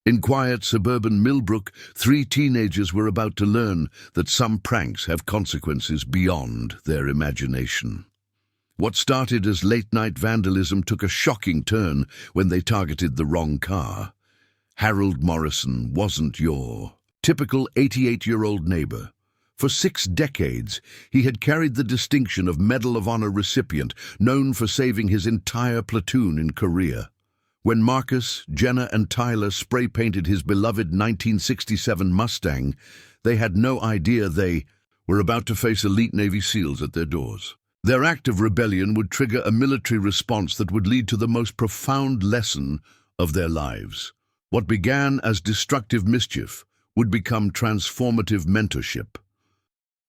In quiet suburban Millbrook, three teenagers were about to learn that some pranks have consequences beyond their imagination. What started as late-night vandalism took a shocking turn when they targeted the wrong car. Harold Morrison wasn't your typical 88-year-old neighbor. For 6 decades, he had carried the distinction of Medal of Honor recipient, known for saving his entire platoon in Korea. When Marcus, Jenna, and Tyler spray-painted his beloved 1967 Mustang, they had no idea they were about to face elite Navy SEALs at their doors. Their act of rebellion would trigger a military response that would lead to the most profound lesson of their lives. What began as destructive mischief would become transformative mentorship.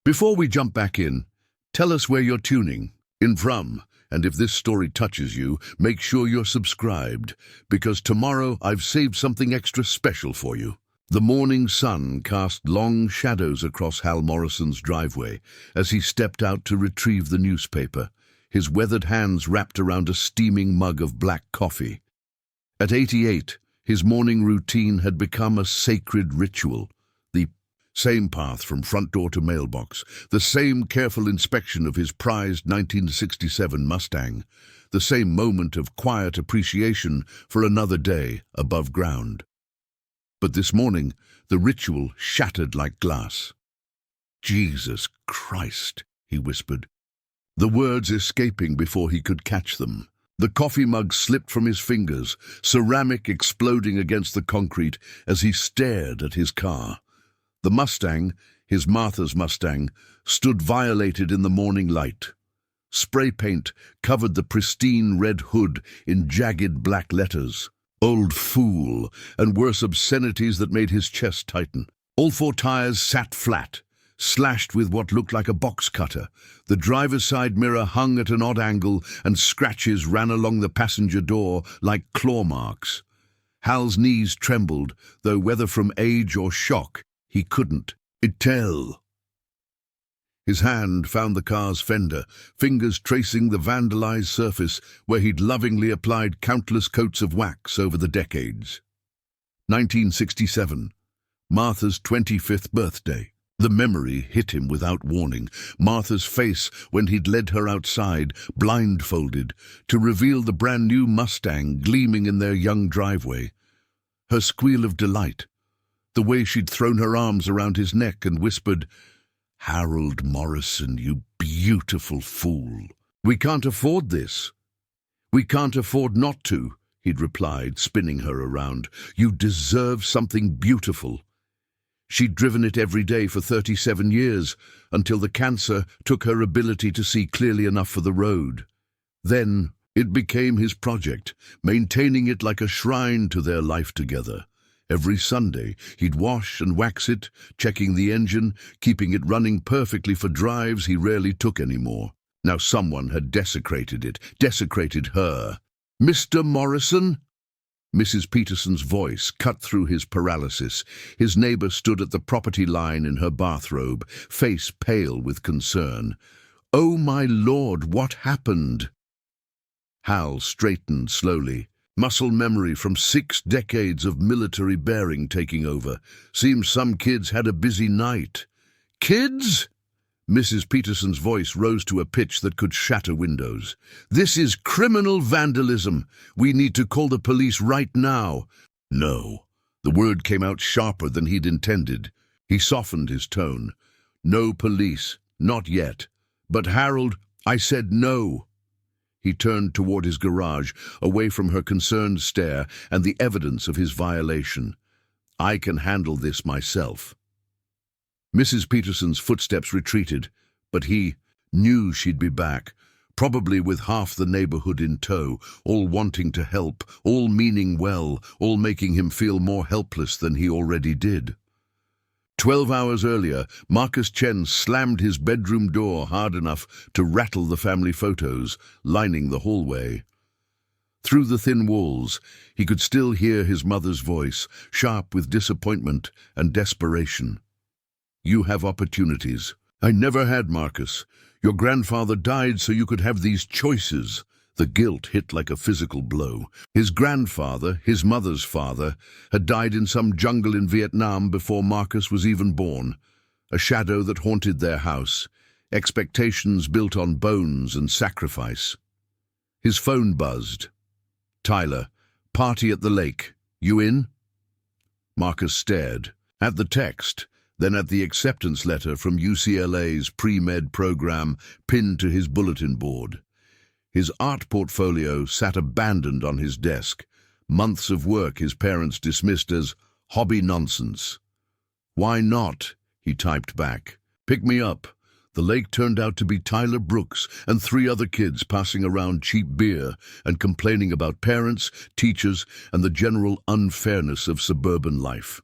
Before we jump back in, tell us where you're tuning in from, and if this story touches you, make sure you're subscribed, because tomorrow I've saved something extra special for you. The morning sun cast long shadows across Hal Morrison's driveway as he stepped out to retrieve the newspaper, his weathered hands wrapped around a steaming mug of black coffee. At 88, his morning routine had become a sacred ritual. The same path from front door to mailbox, the same careful inspection of his prized 1967 Mustang, the same moment of quiet appreciation for another day above ground. But this morning, the ritual shattered like glass. "Jesus Christ," he whispered, the words escaping before he could catch them. The coffee mug slipped from his fingers, ceramic exploding against the concrete as he stared at his car. The Mustang, his Martha's Mustang, stood violated in the morning light. Spray paint covered the pristine red hood in jagged black letters. "Old fool," and worse obscenities that made his chest tighten. All 4 tires sat flat, slashed with what looked like a box cutter. The driver's side mirror hung at an odd angle, and scratches ran along the passenger door like claw marks. Hal's knees trembled, though whether from age or shock, he couldn't tell. His hand found the car's fender, fingers tracing the vandalized surface where he'd lovingly applied countless coats of wax over the decades. 1967, Martha's 25th birthday. The memory hit him without warning. Martha's face when he'd led her outside, blindfolded, to reveal the brand-new Mustang gleaming in their young driveway. Her squeal of delight, the way she'd thrown her arms around his neck and whispered, "Harold Morrison, you beautiful fool. We can't afford this." "We can't afford not to," he'd replied, spinning her around. "You deserve something beautiful." She'd driven it every day for 37 years, until the cancer took her ability to see clearly enough for the road. Then it became his project, maintaining it like a shrine to their life together. Every Sunday, he'd wash and wax it, checking the engine, keeping it running perfectly for drives he rarely took anymore. Now someone had desecrated it, desecrated her. "Mr. Morrison?" Mrs. Peterson's voice cut through his paralysis. His neighbor stood at the property line in her bathrobe, face pale with concern. "Oh, my Lord, what happened?" Hal straightened slowly. Muscle memory from 6 decades of military bearing taking over. Seems some kids had a busy night. "Kids?" Mrs. Peterson's voice rose to a pitch that could shatter windows. "This is criminal vandalism. We need to call the police right now." "No." The word came out sharper than he'd intended. He softened his tone. "No police. Not yet. But Harold, I said no." He turned toward his garage, away from her concerned stare and the evidence of his violation. "I can handle this myself." Mrs. Peterson's footsteps retreated, but he knew she'd be back, probably with half the neighborhood in tow, all wanting to help, all meaning well, all making him feel more helpless than he already did. 12 hours earlier, Marcus Chen slammed his bedroom door hard enough to rattle the family photos, lining the hallway. Through the thin walls, he could still hear his mother's voice, sharp with disappointment and desperation. "You have opportunities." "I never had, Marcus. Your grandfather died so you could have these choices." The guilt hit like a physical blow. His grandfather, his mother's father, had died in some jungle in Vietnam before Marcus was even born. A shadow that haunted their house, expectations built on bones and sacrifice. His phone buzzed. "Tyler, party at the lake. You in?" Marcus stared. At the text, then at the acceptance letter from UCLA's pre-med program pinned to his bulletin board. His art portfolio sat abandoned on his desk, months of work his parents dismissed as hobby nonsense. "Why not?" he typed back. "Pick me up." The lake turned out to be Tyler Brooks and 3 other kids passing around cheap beer and complaining about parents, teachers, and the general unfairness of suburban life.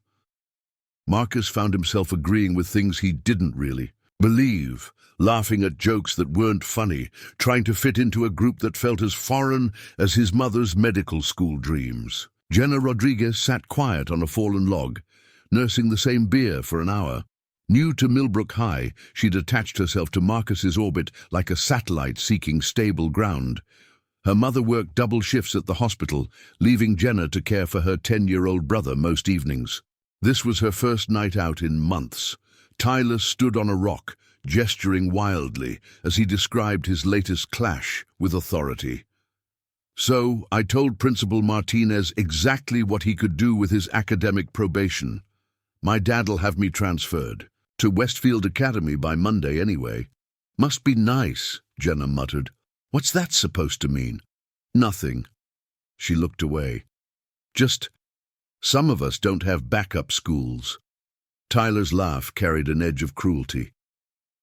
Marcus found himself agreeing with things he didn't really believe, laughing at jokes that weren't funny, trying to fit into a group that felt as foreign as his mother's medical school dreams. Jenna Rodriguez sat quiet on a fallen log, nursing the same beer for an hour. New to Millbrook High, she'd attached herself to Marcus's orbit like a satellite seeking stable ground. Her mother worked double shifts at the hospital, leaving Jenna to care for her 10-year-old brother most evenings. This was her first night out in months. Tyler stood on a rock, gesturing wildly as he described his latest clash with authority. "So, I told Principal Martinez exactly what he could do with his academic probation. My dad'll have me transferred. To Westfield Academy by Monday anyway." "Must be nice," Jenna muttered. "What's that supposed to mean?" "Nothing." She looked away. "Just, some of us don't have backup schools." Tyler's laugh carried an edge of cruelty.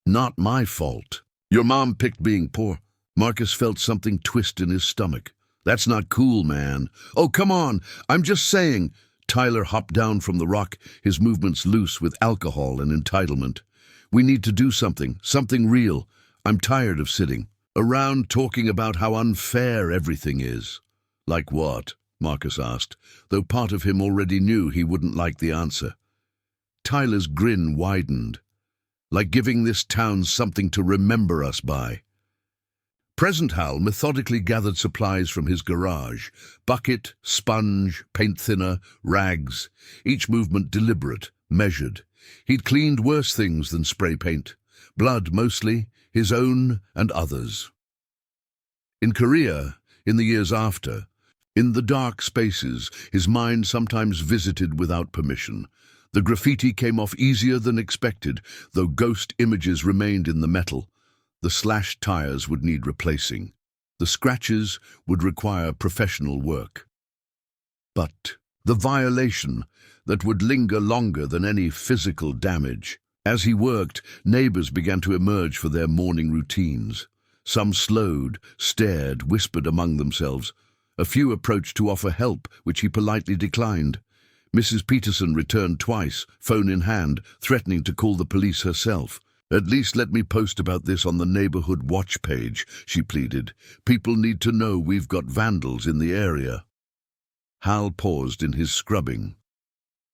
"Not my fault. Your mom picked being poor." Marcus felt something twist in his stomach. "That's not cool, man." "Oh, come on, I'm just saying." Tyler hopped down from the rock, his movements loose with alcohol and entitlement. "We need to do something real. I'm tired of sitting around talking about how unfair everything is." "Like what?" Marcus asked, though part of him already knew he wouldn't like the answer. Tyler's grin widened. "Like giving this town something to remember us by." Present Hal methodically gathered supplies from his garage: bucket, sponge, paint thinner, rags, each movement deliberate, measured. He'd cleaned worse things than spray paint. Blood mostly, his own and others. In Korea, in the years after, in the dark spaces, his mind sometimes visited without permission. The graffiti came off easier than expected, though ghost images remained in the metal. The slashed tires would need replacing. The scratches would require professional work. But the violation that would linger longer than any physical damage. As he worked, neighbors began to emerge for their morning routines. Some slowed, stared, whispered among themselves. A few approached to offer help, which he politely declined. Mrs. Peterson returned twice, phone in hand, threatening to call the police herself. "At least let me post about this on the neighborhood watch page," she pleaded. "People need to know we've got vandals in the area." Hal paused in his scrubbing.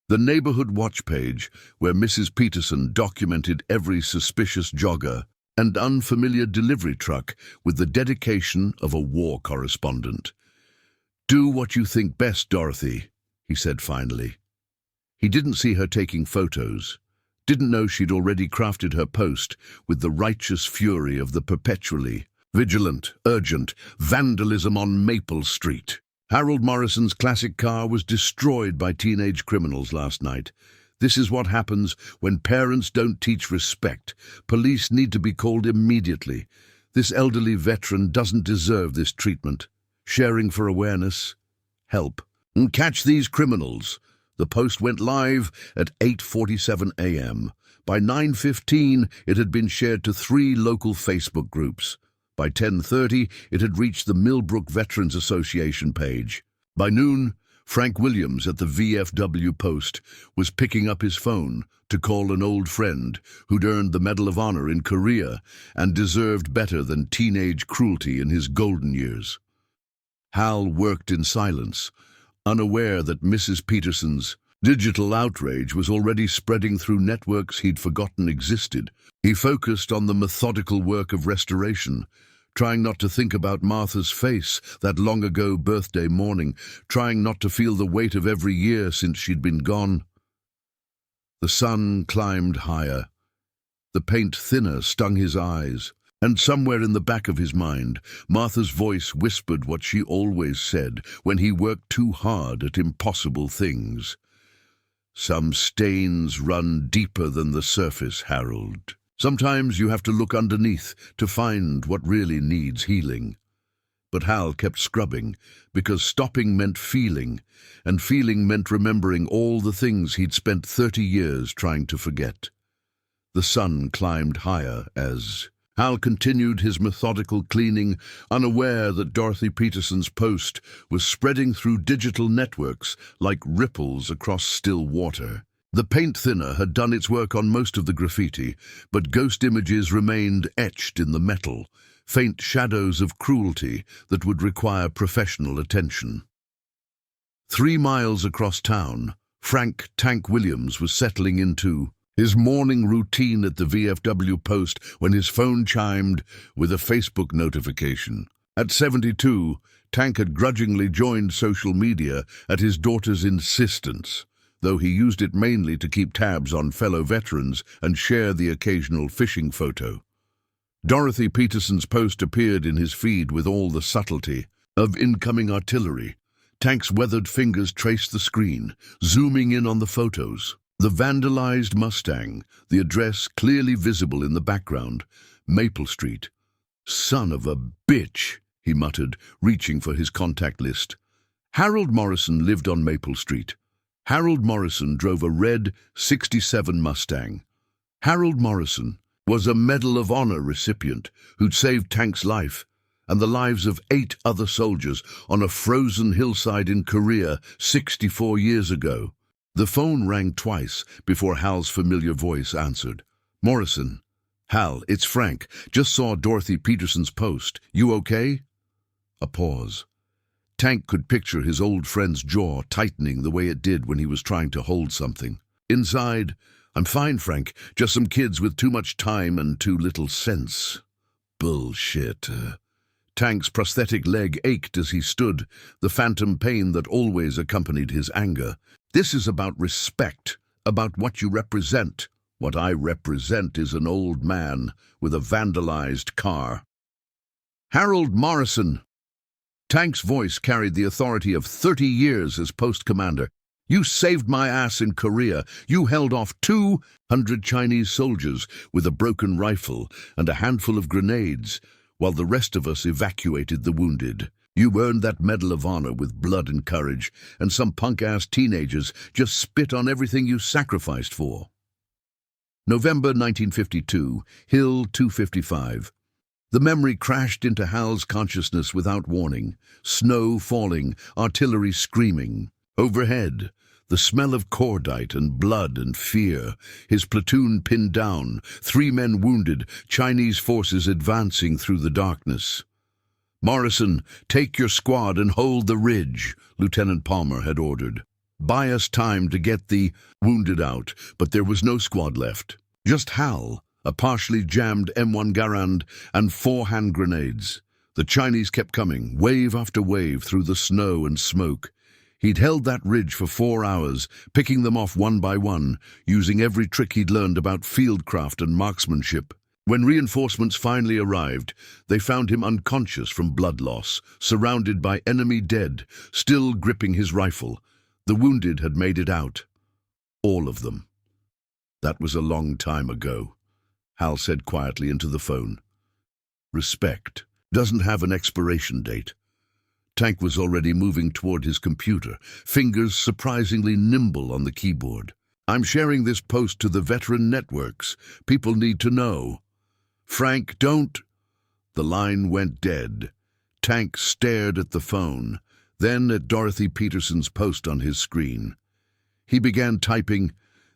The neighborhood watch page, where Mrs. Peterson documented every suspicious jogger and unfamiliar delivery truck with the dedication of a war correspondent. "Do what you think best, Dorothy," he said finally. He didn't see her taking photos. Didn't know she'd already crafted her post with the righteous fury of the perpetually vigilant, urgent vandalism on Maple Street. Harold Morrison's classic car was destroyed by teenage criminals last night. This is what happens when parents don't teach respect. Police need to be called immediately. This elderly veteran doesn't deserve this treatment. Sharing for awareness. Help. And catch these criminals. The post went live at 8:47 a.m. By 9:15, it had been shared to 3 local Facebook groups. By 10:30, it had reached the Millbrook Veterans Association page. By noon, Frank Williams at the VFW post was picking up his phone to call an old friend who'd earned the Medal of Honor in Korea and deserved better than teenage cruelty in his golden years. Hal worked in silence, unaware that Mrs. Peterson's digital outrage was already spreading through networks he'd forgotten existed. He focused on the methodical work of restoration, trying not to think about Martha's face that long-ago birthday morning, trying not to feel the weight of every year since she'd been gone. The sun climbed higher. The paint thinner stung his eyes, and somewhere in the back of his mind, Martha's voice whispered what she always said when he worked too hard at impossible things. "Some stains run deeper than the surface, Harold. Sometimes you have to look underneath to find what really needs healing." But Hal kept scrubbing, because stopping meant feeling, and feeling meant remembering all the things he'd spent 30 years trying to forget. The sun climbed higher as Hal continued his methodical cleaning, unaware that Dorothy Peterson's post was spreading through digital networks like ripples across still water. The paint thinner had done its work on most of the graffiti, but ghost images remained etched in the metal, faint shadows of cruelty that would require professional attention. 3 miles across town, Frank "Tank" Williams was settling into his morning routine at the VFW post when his phone chimed with a Facebook notification. At 72, Tank had grudgingly joined social media at his daughter's insistence, though he used it mainly to keep tabs on fellow veterans and share the occasional fishing photo. Dorothy Peterson's post appeared in his feed with all the subtlety of incoming artillery. Tank's weathered fingers traced the screen, zooming in on the photos. The vandalized Mustang, the address clearly visible in the background, Maple Street. "Son of a bitch," he muttered, reaching for his contact list. Harold Morrison lived on Maple Street. Harold Morrison drove a red '67 Mustang. Harold Morrison was a Medal of Honor recipient who'd saved Tank's life and the lives of 8 other soldiers on a frozen hillside in Korea 64 years ago. The phone rang twice before Hal's familiar voice answered. "Morrison." "Hal, it's Frank. Just saw Dorothy Peterson's post. You okay?" A pause. Tank could picture his old friend's jaw tightening the way it did when he was trying to hold something. Inside, "I'm fine, Frank. Just some kids with too much time and too little sense." Bullshit. Tank's prosthetic leg ached as he stood, the phantom pain that always accompanied his anger. "This is about respect, about what you represent. What I represent is an old man with a vandalized car." "Harold Morrison." Tank's voice carried the authority of 30 years as post commander. "You saved my ass in Korea. You held off 200 Chinese soldiers with a broken rifle and a handful of grenades, while the rest of us evacuated the wounded. You earned that Medal of Honor with blood and courage, and some punk-ass teenagers just spit on everything you sacrificed for." November 1952, Hill 255. The memory crashed into Hal's consciousness without warning. Snow falling, artillery screaming. Overhead, the smell of cordite and blood and fear. His platoon pinned down, 3 men wounded, Chinese forces advancing through the darkness. "Morrison, take your squad and hold the ridge," Lieutenant Palmer had ordered. "Buy us time to get the wounded out," but there was no squad left. Just Hal, a partially jammed M1 Garand, and 4 hand grenades. The Chinese kept coming, wave after wave, through the snow and smoke. He'd held that ridge for 4 hours, picking them off one by one, using every trick he'd learned about fieldcraft and marksmanship. When reinforcements finally arrived, they found him unconscious from blood loss, surrounded by enemy dead, still gripping his rifle. The wounded had made it out. All of them. "That was a long time ago," Hal said quietly into the phone. "Respect doesn't have an expiration date." Tank was already moving toward his computer, fingers surprisingly nimble on the keyboard. "I'm sharing this post to the veteran networks. People need to know." "Frank, don't—" The line went dead. Tank stared at the phone, then at Dorothy Peterson's post on his screen. He began typing,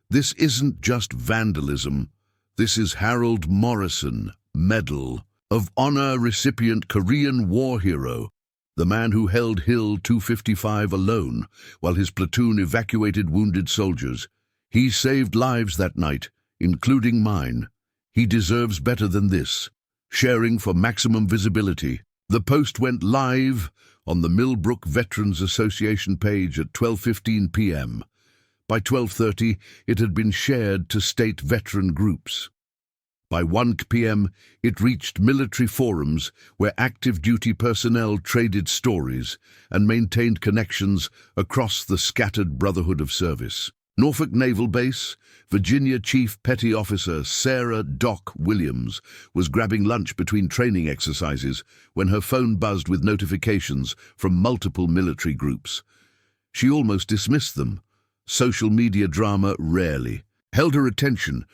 "This isn't just vandalism. This is Harold Morrison, Medal of Honor recipient, Korean war hero, the man who held Hill 255 alone while his platoon evacuated wounded soldiers. He saved lives that night, including mine. He deserves better than this. sharing for maximum visibility. The post went live on the Millbrook Veterans Association page at 12:15 p.m. By 12:30, it had been shared to state veteran groups. By 1 p.m., it reached military forums where active duty personnel traded stories and maintained connections across the scattered brotherhood of service. Norfolk Naval Base, Virginia Chief Petty Officer Sarah "Doc" Williams was grabbing lunch between training exercises when her phone buzzed with notifications from multiple military groups. She almost dismissed them. Social media drama rarely held her attention,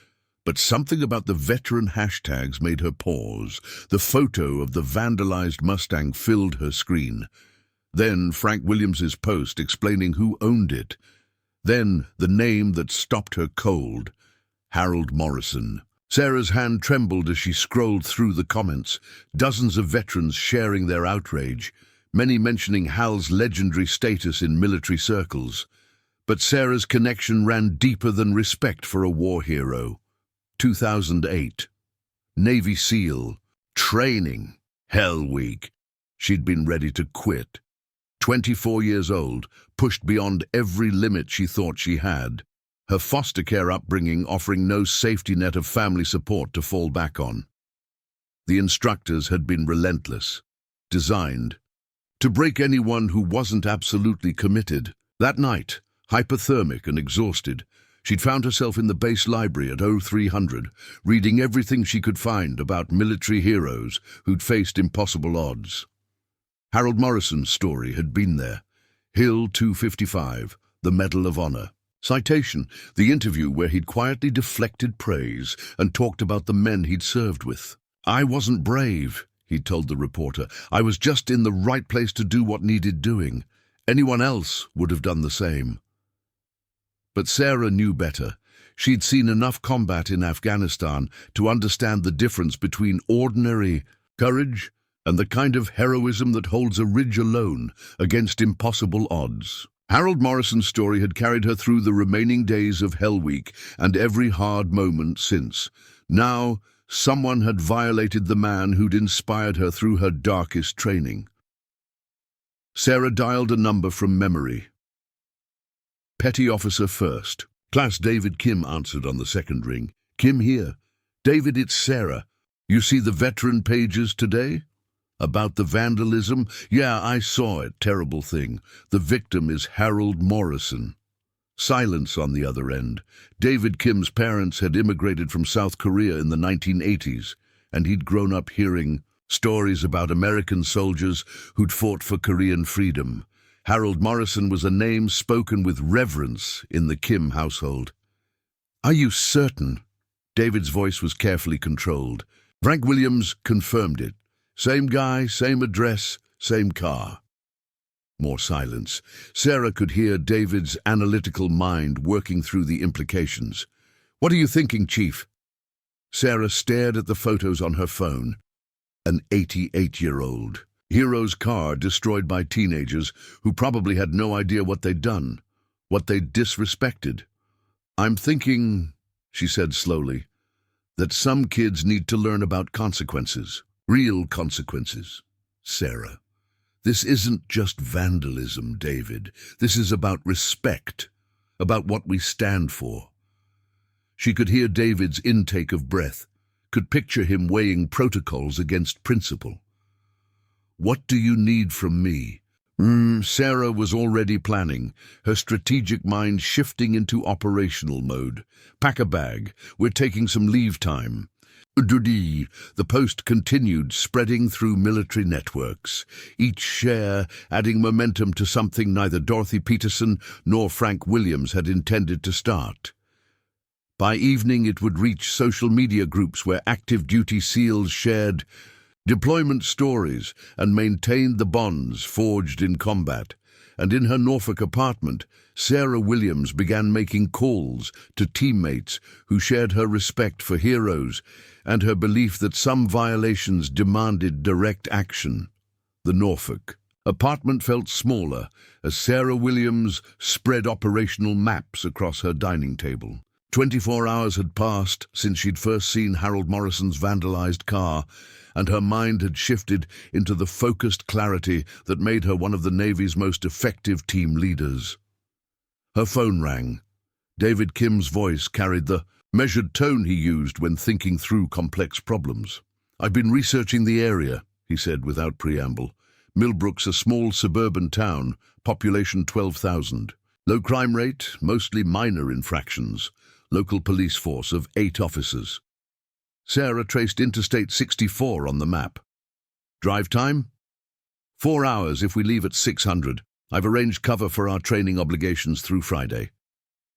but something about the veteran hashtags made her pause. The photo of the vandalized Mustang filled her screen. Then Frank Williams's post explaining who owned it. Then the name that stopped her cold, Harold Morrison. Sarah's hand trembled as she scrolled through the comments, dozens of veterans sharing their outrage, many mentioning Hal's legendary status in military circles. But Sarah's connection ran deeper than respect for a war hero. 2008. Navy SEAL. Training. Hell Week. She'd been ready to quit. 24 years old, pushed beyond every limit she thought she had. Her foster care upbringing offering no safety net of family support to fall back on. The instructors had been relentless, designed to break anyone who wasn't absolutely committed. That night, hypothermic and exhausted, she'd found herself in the base library at 0300, reading everything she could find about military heroes who'd faced impossible odds. Harold Morrison's story had been there. Hill 255, the Medal of Honor. Citation, the interview where he'd quietly deflected praise and talked about the men he'd served with. "I wasn't brave," he'd told the reporter. "I was just in the right place to do what needed doing. Anyone else would have done the same." But Sarah knew better. She'd seen enough combat in Afghanistan to understand the difference between ordinary courage and the kind of heroism that holds a ridge alone against impossible odds. Harold Morrison's story had carried her through the remaining days of Hell Week and every hard moment since. Now, someone had violated the man who'd inspired her through her darkest training. Sarah dialed a number from memory. Petty Officer first. "Class David," Kim answered on the second ring. "Kim here. David, it's Sarah. You see the veteran pages today? About the vandalism? Yeah, I saw it. Terrible thing. The victim is Harold Morrison." Silence on the other end. David Kim's parents had immigrated from South Korea in the 1980s, and he'd grown up hearing stories about American soldiers who'd fought for Korean freedom. Harold Morrison was a name spoken with reverence in the Kim household. "Are you certain?" David's voice was carefully controlled. Frank Williams confirmed it. "Same guy, same address, same car." More silence. Sarah could hear David's analytical mind working through the implications. "What are you thinking, Chief?" Sarah stared at the photos on her phone. An 88-year-old. Hero's car destroyed by teenagers who probably had no idea what they'd done, what they'd disrespected. "I'm thinking," she said slowly, "that some kids need to learn about consequences, real consequences." Sarah, "This isn't just vandalism, David. This is about respect, about what we stand for." She could hear David's intake of breath, could picture him weighing protocols against principle. "What do you need from me?" Sarah was already planning, her strategic mind shifting into operational mode. "Pack a bag. We're taking some leave time." The post continued, spreading through military networks, each share adding momentum to something neither Dorothy Peterson nor Frank Williams had intended to start. By evening it would reach social media groups where active duty SEALs shared deployment stories and maintained the bonds forged in combat. And in her Norfolk apartment, Sarah Williams began making calls to teammates who shared her respect for heroes and her belief that some violations demanded direct action. The Norfolk apartment felt smaller as Sarah Williams spread operational maps across her dining table. 24 hours had passed since she'd first seen Harold Morrison's vandalized car, and her mind had shifted into the focused clarity that made her one of the Navy's most effective team leaders. Her phone rang. David Kim's voice carried the measured tone he used when thinking through complex problems. "I've been researching the area," he said without preamble. "Millbrook's a small suburban town, population 12,000. Low crime rate, mostly minor infractions. Local police force of 8 officers. Sarah traced Interstate 64 on the map. Drive time? 4 hours if we leave at 600. I've arranged cover for our training obligations through Friday."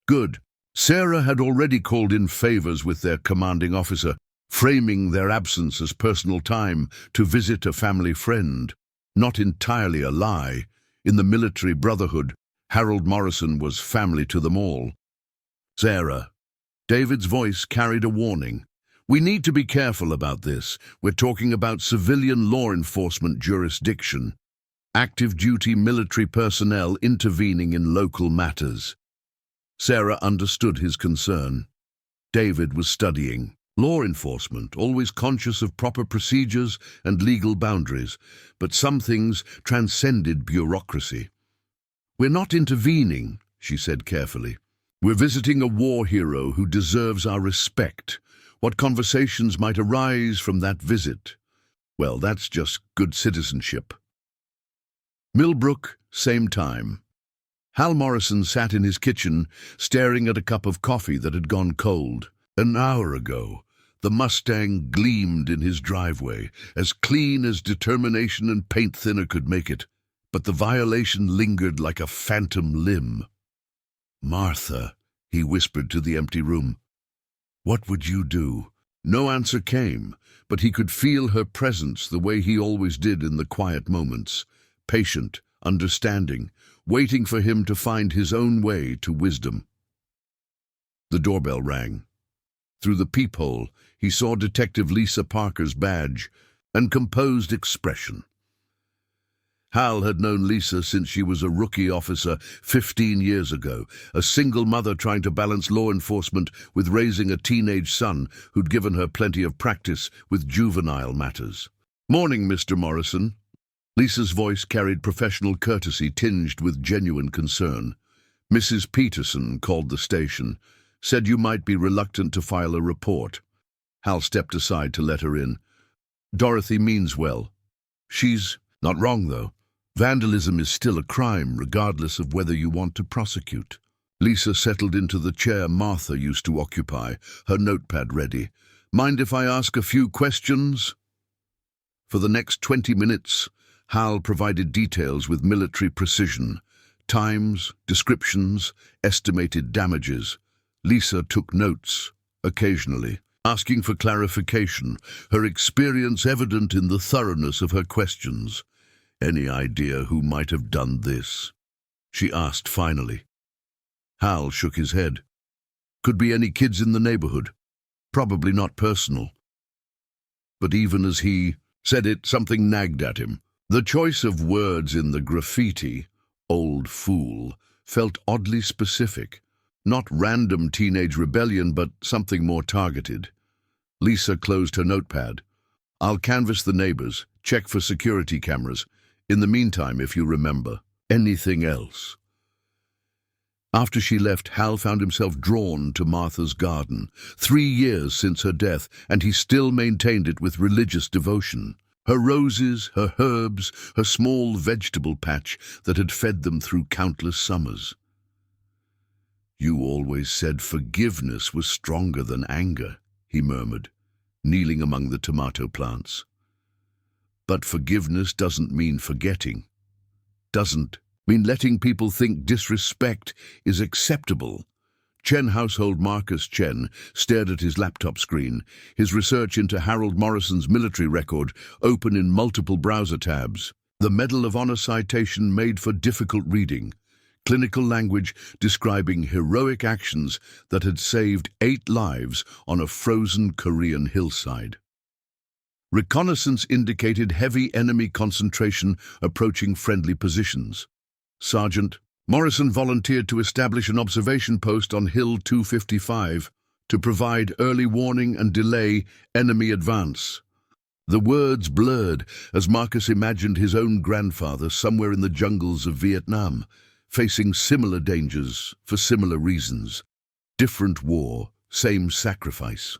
Good. Sarah had already called in favors with their commanding officer, framing their absence as personal time to visit a family friend. Not entirely a lie. In the military brotherhood, Harold Morrison was family to them all. "Sarah." David's voice carried a warning. "We need to be careful about this. We're talking about civilian law enforcement jurisdiction. Active duty military personnel intervening in local matters." Sarah understood his concern. David was studying law enforcement, always conscious of proper procedures and legal boundaries, but some things transcended bureaucracy. "We're not intervening," she said carefully. "We're visiting a war hero who deserves our respect. What conversations might arise from that visit? Well, that's just good citizenship." Millbrook, same time. Hal Morrison sat in his kitchen, staring at a cup of coffee that had gone cold. An hour ago, the Mustang gleamed in his driveway, as clean as determination and paint thinner could make it, but the violation lingered like a phantom limb. "Martha," he whispered to the empty room. "What would you do?" No answer came, but he could feel her presence the way he always did in the quiet moments, patient, understanding, waiting for him to find his own way to wisdom. The doorbell rang. Through the peephole, he saw Detective Lisa Parker's badge and composed expression. Hal had known Lisa since she was a rookie officer 15 years ago, a single mother trying to balance law enforcement with raising a teenage son who'd given her plenty of practice with juvenile matters. "Morning, Mr. Morrison." Lisa's voice carried professional courtesy tinged with genuine concern. "Mrs. Peterson called the station, said you might be reluctant to file a report." Hal stepped aside to let her in. "Dorothy means well. She's not wrong, though. Vandalism is still a crime, regardless of whether you want to prosecute." Lisa settled into the chair Martha used to occupy, her notepad ready. "Mind if I ask a few questions?" For the next 20 minutes, Hal provided details with military precision. Times, descriptions, estimated damages. Lisa took notes, occasionally, asking for clarification, her experience evident in the thoroughness of her questions. "Any idea who might have done this?" she asked finally. Hal shook his head. "Could be any kids in the neighborhood. Probably not personal." But even as he said it, something nagged at him. The choice of words in the graffiti, "old fool," felt oddly specific. Not random teenage rebellion, but something more targeted. Lisa closed her notepad. "I'll canvass the neighbors, check for security cameras. In the meantime, if you remember, anything else?" After she left, Hal found himself drawn to Martha's garden. 3 years since her death, and he still maintained it with religious devotion. Her roses, her herbs, her small vegetable patch that had fed them through countless summers. "You always said forgiveness was stronger than anger," he murmured, kneeling among the tomato plants. "But forgiveness doesn't mean forgetting. Doesn't mean letting people think disrespect is acceptable." Chen household Marcus Chen stared at his laptop screen, his research into Harold Morrison's military record open in multiple browser tabs. The Medal of Honor citation made for difficult reading. Clinical language describing heroic actions that had saved 8 lives on a frozen Korean hillside. Reconnaissance indicated heavy enemy concentration approaching friendly positions. Sergeant Morrison volunteered to establish an observation post on Hill 255 to provide early warning and delay enemy advance. The words blurred as Marcus imagined his own grandfather somewhere in the jungles of Vietnam, facing similar dangers for similar reasons. Different war, same sacrifice.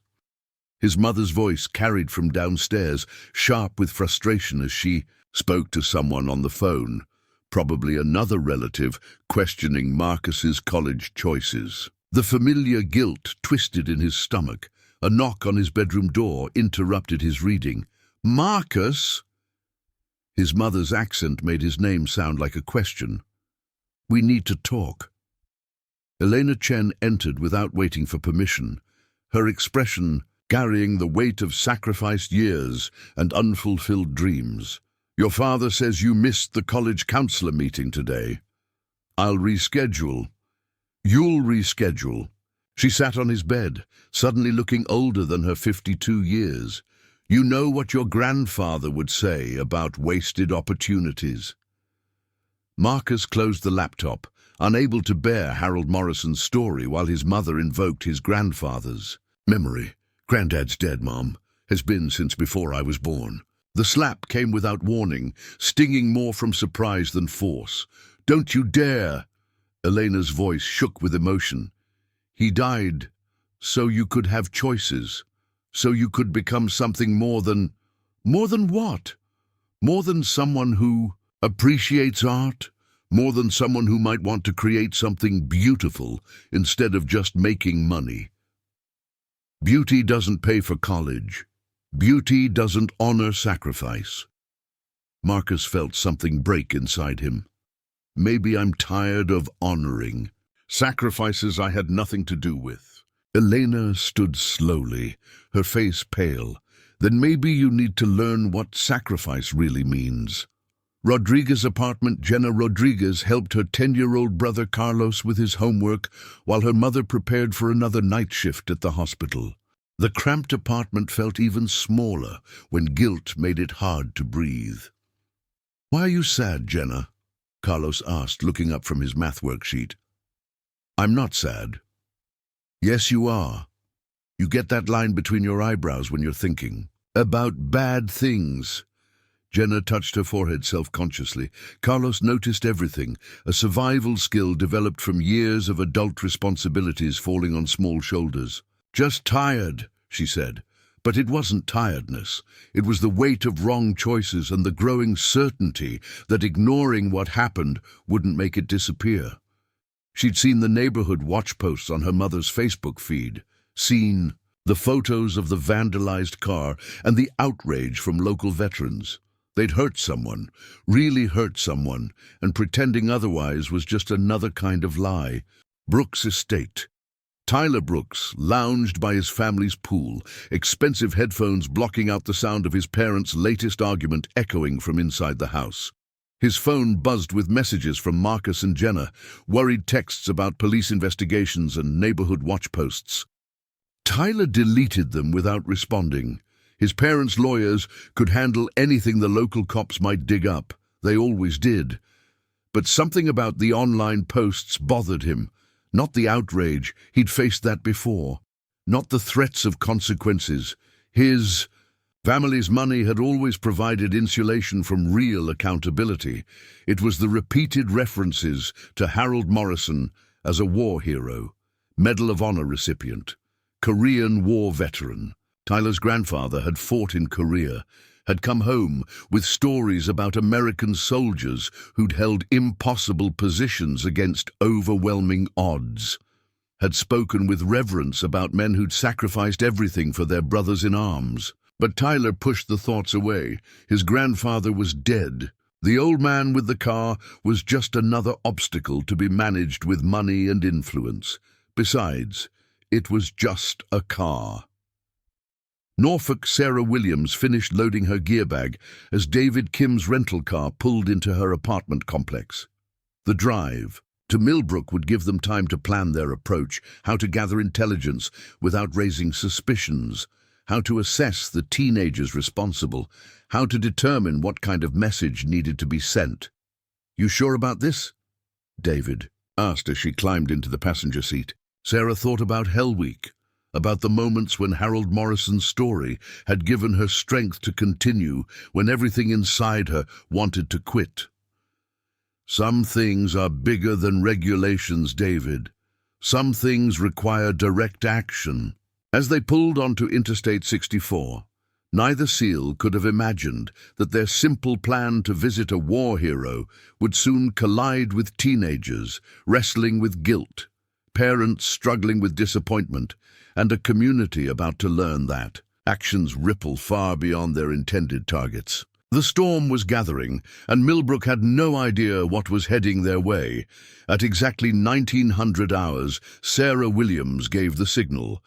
His mother's voice carried from downstairs, sharp with frustration as she spoke to someone on the phone, probably another relative questioning Marcus's college choices. The familiar guilt twisted in his stomach. A knock on his bedroom door interrupted his reading. "Marcus?" His mother's accent made his name sound like a question. "We need to talk." Elena Chen entered without waiting for permission, her expression carrying the weight of sacrificed years and unfulfilled dreams. "Your father says you missed the college counselor meeting today. I'll reschedule." "You'll reschedule." She sat on his bed, suddenly looking older than her 52 years. "You know what your grandfather would say about wasted opportunities." Marcus closed the laptop, unable to bear Harold Morrison's story while his mother invoked his grandfather's memory. "Granddad's dead, Mom. Has been since before I was born." The slap came without warning, stinging more from surprise than force. "Don't you dare!" Elena's voice shook with emotion. "He died so you could have choices, so you could become something more than what? More than someone who appreciates art? More than someone who might want to create something beautiful instead of just making money. Beauty doesn't pay for college. Beauty doesn't honor sacrifice." Marcus felt something break inside him. "Maybe I'm tired of honoring sacrifices I had nothing to do with." Elena stood slowly, her face pale. "Then maybe you need to learn what sacrifice really means." Rodriguez's apartment. Jenna Rodriguez helped her 10-year-old brother Carlos with his homework while her mother prepared for another night shift at the hospital. The cramped apartment felt even smaller when guilt made it hard to breathe. "Why are you sad, Jenna?" Carlos asked, looking up from his math worksheet. "I'm not sad." "Yes, you are. You get that line between your eyebrows when you're thinking about bad things." Jenna touched her forehead self-consciously. Carlos noticed everything, a survival skill developed from years of adult responsibilities falling on small shoulders. "Just tired," she said. But it wasn't tiredness. It was the weight of wrong choices and the growing certainty that ignoring what happened wouldn't make it disappear. She'd seen the neighborhood watch posts on her mother's Facebook feed, seen the photos of the vandalized car and the outrage from local veterans. They'd hurt someone, really hurt someone, and pretending otherwise was just another kind of lie. Brooks' estate. Tyler Brooks lounged by his family's pool, expensive headphones blocking out the sound of his parents' latest argument echoing from inside the house. His phone buzzed with messages from Marcus and Jenna, worried texts about police investigations and neighborhood watch posts. Tyler deleted them without responding. His parents' lawyers could handle anything the local cops might dig up. They always did. But something about the online posts bothered him. Not the outrage, he'd faced that before. Not the threats of consequences. His family's money had always provided insulation from real accountability. It was the repeated references to Harold Morrison as a war hero, Medal of Honor recipient, Korean War veteran. Tyler's grandfather had fought in Korea, had come home with stories about American soldiers who'd held impossible positions against overwhelming odds, had spoken with reverence about men who'd sacrificed everything for their brothers in arms. But Tyler pushed the thoughts away. His grandfather was dead. The old man with the car was just another obstacle to be managed with money and influence. Besides, it was just a car. Norfolk Sarah Williams finished loading her gear bag as David Kim's rental car pulled into her apartment complex. The drive to Millbrook would give them time to plan their approach, how to gather intelligence without raising suspicions, how to assess the teenagers responsible, how to determine what kind of message needed to be sent. "You sure about this?" David asked as she climbed into the passenger seat. Sarah thought about Hell Week, about the moments when Harold Morrison's story had given her strength to continue when everything inside her wanted to quit. Some things are bigger than regulations, David. Some things require direct action. As they pulled onto Interstate 64, neither SEAL could have imagined that their simple plan to visit a war hero would soon collide with teenagers wrestling with guilt, parents struggling with disappointment, and a community about to learn that actions ripple far beyond their intended targets. The storm was gathering, and Millbrook had no idea what was heading their way. At exactly 1900 hours, Sarah Williams gave the signal.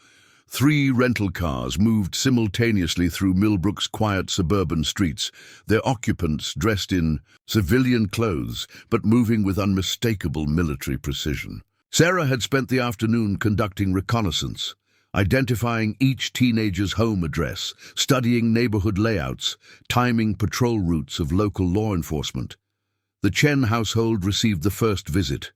3 rental cars moved simultaneously through Millbrook's quiet suburban streets, their occupants dressed in civilian clothes, but moving with unmistakable military precision. Sarah had spent the afternoon conducting reconnaissance, identifying each teenager's home address, studying neighborhood layouts, timing patrol routes of local law enforcement. The Chen household received the first visit.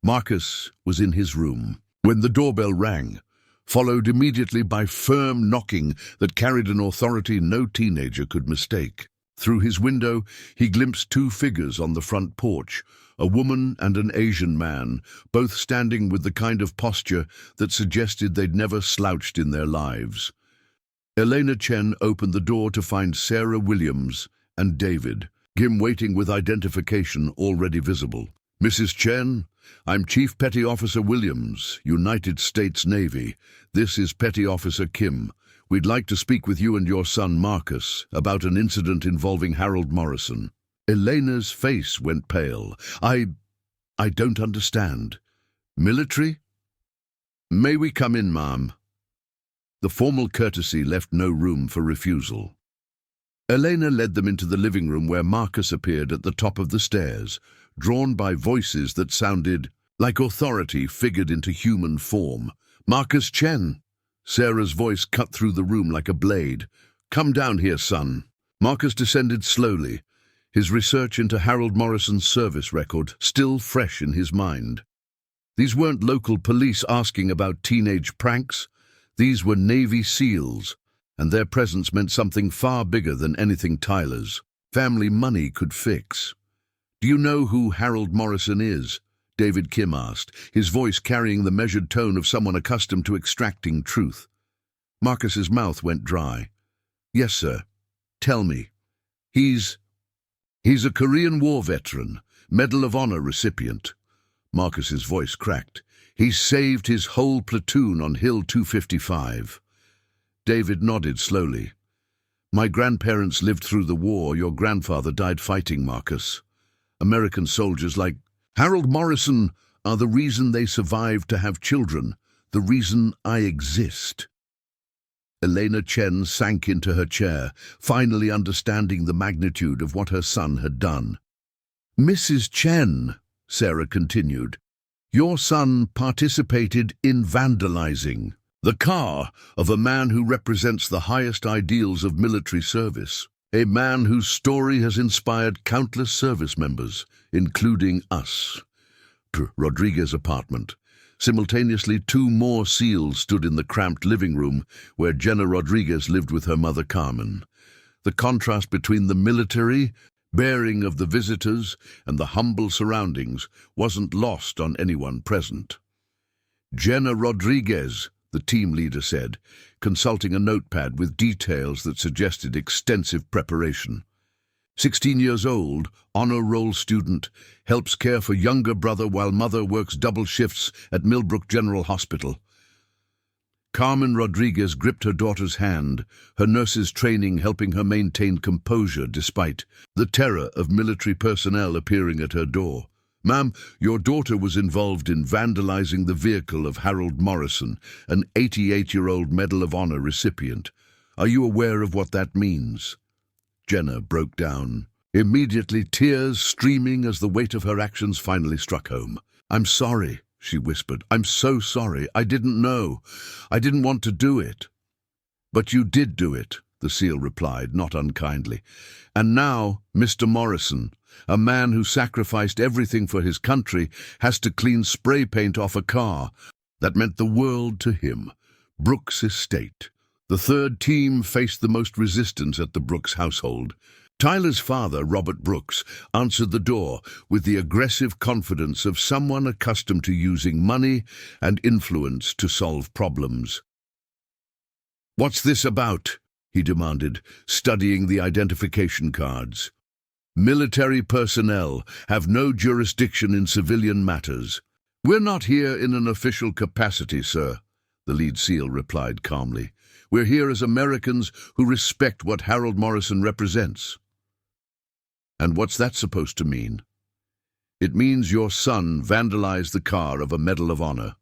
Marcus was in his room when the doorbell rang, followed immediately by firm knocking that carried an authority no teenager could mistake. Through his window, he glimpsed 2 figures on the front porch, a woman and an Asian man, both standing with the kind of posture that suggested they'd never slouched in their lives. Elena Chen opened the door to find Sarah Williams and David, Kim waiting with identification already visible. "Mrs. Chen, I'm Chief Petty Officer Williams, United States Navy. This is Petty Officer Kim. We'd like to speak with you and your son Marcus about an incident involving Harold Morrison." Elena's face went pale. I don't understand. Military? "May we come in, ma'am?" The formal courtesy left no room for refusal. Elena led them into the living room where Marcus appeared at the top of the stairs, drawn by voices that sounded like authority figured into human form. "Marcus Chen." Sarah's voice cut through the room like a blade. "Come down here, son." Marcus descended slowly, his research into Harold Morrison's service record still fresh in his mind. These weren't local police asking about teenage pranks. These were Navy SEALs, and their presence meant something far bigger than anything Tyler's family money could fix. "Do you know who Harold Morrison is?" David Kim asked, his voice carrying the measured tone of someone accustomed to extracting truth. Marcus's mouth went dry. "Yes, sir. Tell me." He's a Korean War veteran, Medal of Honor recipient." Marcus's voice cracked. "He saved his whole platoon on Hill 255. David nodded slowly. "My grandparents lived through the war. Your grandfather died fighting, Marcus. American soldiers like Harold Morrison are the reason they survived to have children, the reason I exist." Elena Chen sank into her chair, finally understanding the magnitude of what her son had done. "Mrs. Chen," Sarah continued, "your son participated in vandalizing the car of a man who represents the highest ideals of military service, a man whose story has inspired countless service members, including us." Rodriguez's apartment. Simultaneously, 2 more SEALs stood in the cramped living room where Jenna Rodriguez lived with her mother Carmen. The contrast between the military bearing of the visitors and the humble surroundings wasn't lost on anyone present. "Jenna Rodriguez," the team leader said, consulting a notepad with details that suggested extensive preparation. 16 years old, honor roll student, helps care for younger brother while mother works double shifts at Millbrook General Hospital. Carmen Rodriguez gripped her daughter's hand, her nurse's training helping her maintain composure despite the terror of military personnel appearing at her door. "Ma'am, your daughter was involved in vandalizing the vehicle of Harold Morrison, an 88-year-old Medal of Honor recipient. Are you aware of what that means?" Jenna broke down, immediately tears streaming as the weight of her actions finally struck home. "I'm sorry," she whispered. "I'm so sorry. I didn't know. I didn't want to do it." "But you did do it," the SEAL replied, not unkindly. "And now, Mr. Morrison, a man who sacrificed everything for his country, has to clean spray paint off a car that meant the world to him. Brooks estate. The third team faced the most resistance at the Brooks household. Tyler's father, Robert Brooks, answered the door with the aggressive confidence of someone accustomed to using money and influence to solve problems. "What's this about?" he demanded, studying the identification cards. "Military personnel have no jurisdiction in civilian matters." "We're not here in an official capacity, sir," the lead SEAL replied calmly. "We're here as Americans who respect what Harold Morrison represents." "And what's that supposed to mean?" "It means your son vandalized the car of a Medal of Honor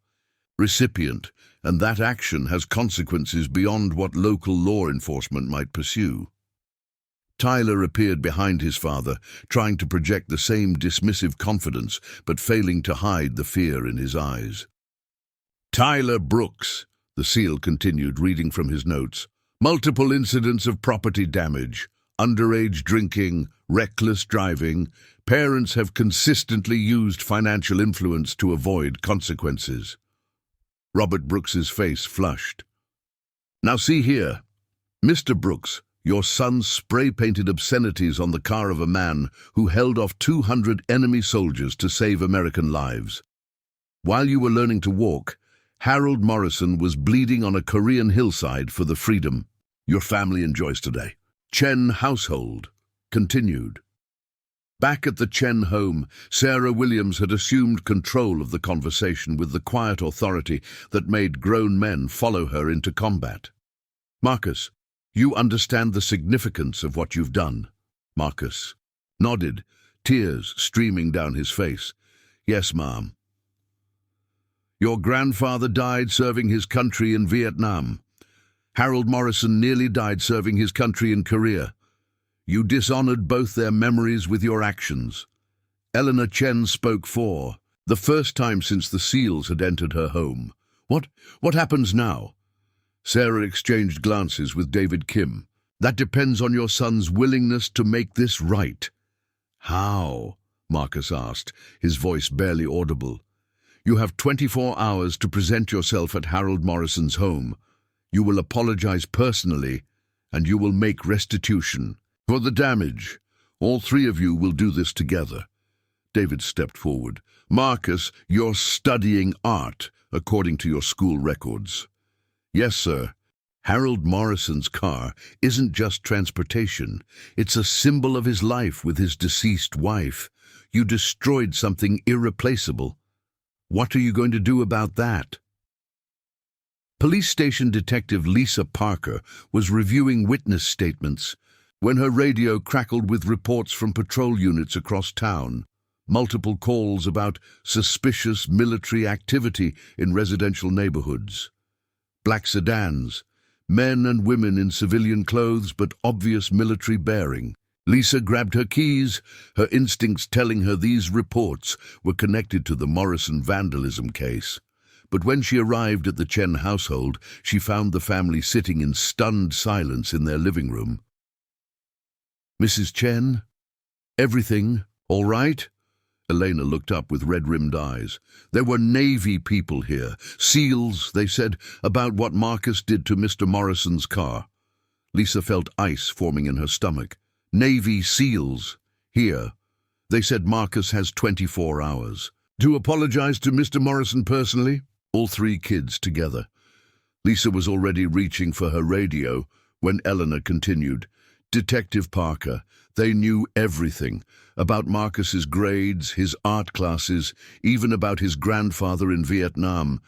recipient, and that action has consequences beyond what local law enforcement might pursue." Tyler appeared behind his father, trying to project the same dismissive confidence, but failing to hide the fear in his eyes. "Tyler Brooks," the SEAL continued, reading from his notes, "multiple incidents of property damage, underage drinking, reckless driving. Parents have consistently used financial influence to avoid consequences." Robert Brooks's face flushed. "Now see here, Mr. Brooks, your son spray-painted obscenities on the car of a man who held off 200 enemy soldiers to save American lives. While you were learning to walk, Harold Morrison was bleeding on a Korean hillside for the freedom your family enjoys today." Chen household continued. Back at the Chen home, Sarah Williams had assumed control of the conversation with the quiet authority that made grown men follow her into combat. "Marcus, you understand the significance of what you've done?" Marcus nodded, tears streaming down his face. "Yes, ma'am. Your grandfather died serving his country in Vietnam. Harold Morrison nearly died serving his country in Korea. You dishonored both their memories with your actions." Eleanor Chen spoke for the first time since the SEALs had entered her home. What happens now?" Sarah exchanged glances with David Kim. "That depends on your son's willingness to make this right." "How?" Marcus asked, his voice barely audible. "You have 24 hours to present yourself at Harold Morrison's home. You will apologize personally, and you will make restitution for the damage. All three of you will do this together." David stepped forward. "Marcus, you're studying art, according to your school records." "Yes, sir. Harold Morrison's car isn't just transportation. It's a symbol of his life with his deceased wife. You destroyed something irreplaceable. What are you going to do about that?" Police Station Detective Lisa Parker was reviewing witness statements when her radio crackled with reports from patrol units across town. Multiple calls about suspicious military activity in residential neighborhoods. Black sedans, men and women in civilian clothes but obvious military bearing. Lisa grabbed her keys, her instincts telling her these reports were connected to the Morrison vandalism case. But when she arrived at the Chen household, she found the family sitting in stunned silence in their living room. "Mrs. Chen? Everything all right?" Elena looked up with red-rimmed eyes. "There were Navy people here, SEALs, they said, about what Marcus did to Mr. Morrison's car." Lisa felt ice forming in her stomach. "Navy SEALs here. They said Marcus has 24 hours. To apologize to Mr. Morrison personally?" All three kids together. Lisa was already reaching for her radio when Eleanor continued. "Detective Parker, they knew everything about Marcus's grades, his art classes, even about his grandfather in Vietnam.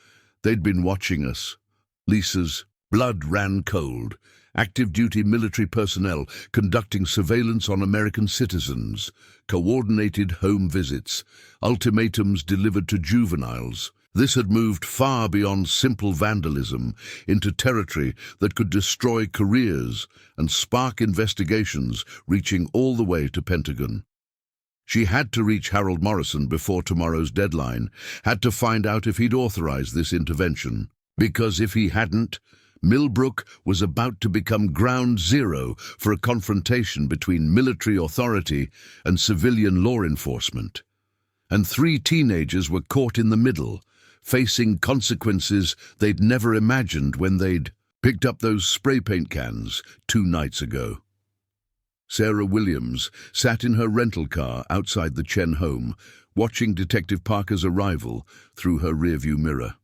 They'd been watching us." Lisa's blood ran cold. Active-duty military personnel conducting surveillance on American citizens, coordinated home visits, ultimatums delivered to juveniles. This had moved far beyond simple vandalism into territory that could destroy careers and spark investigations reaching all the way to Pentagon. She had to reach Harold Morrison before tomorrow's deadline, had to find out if he'd authorized this intervention. Because if he hadn't, Millbrook was about to become ground zero for a confrontation between military authority and civilian law enforcement. And three teenagers were caught in the middle, facing consequences they'd never imagined when they'd picked up those spray paint cans 2 nights ago. Sarah Williams sat in her rental car outside the Chen home, watching Detective Parker's arrival through her rearview mirror.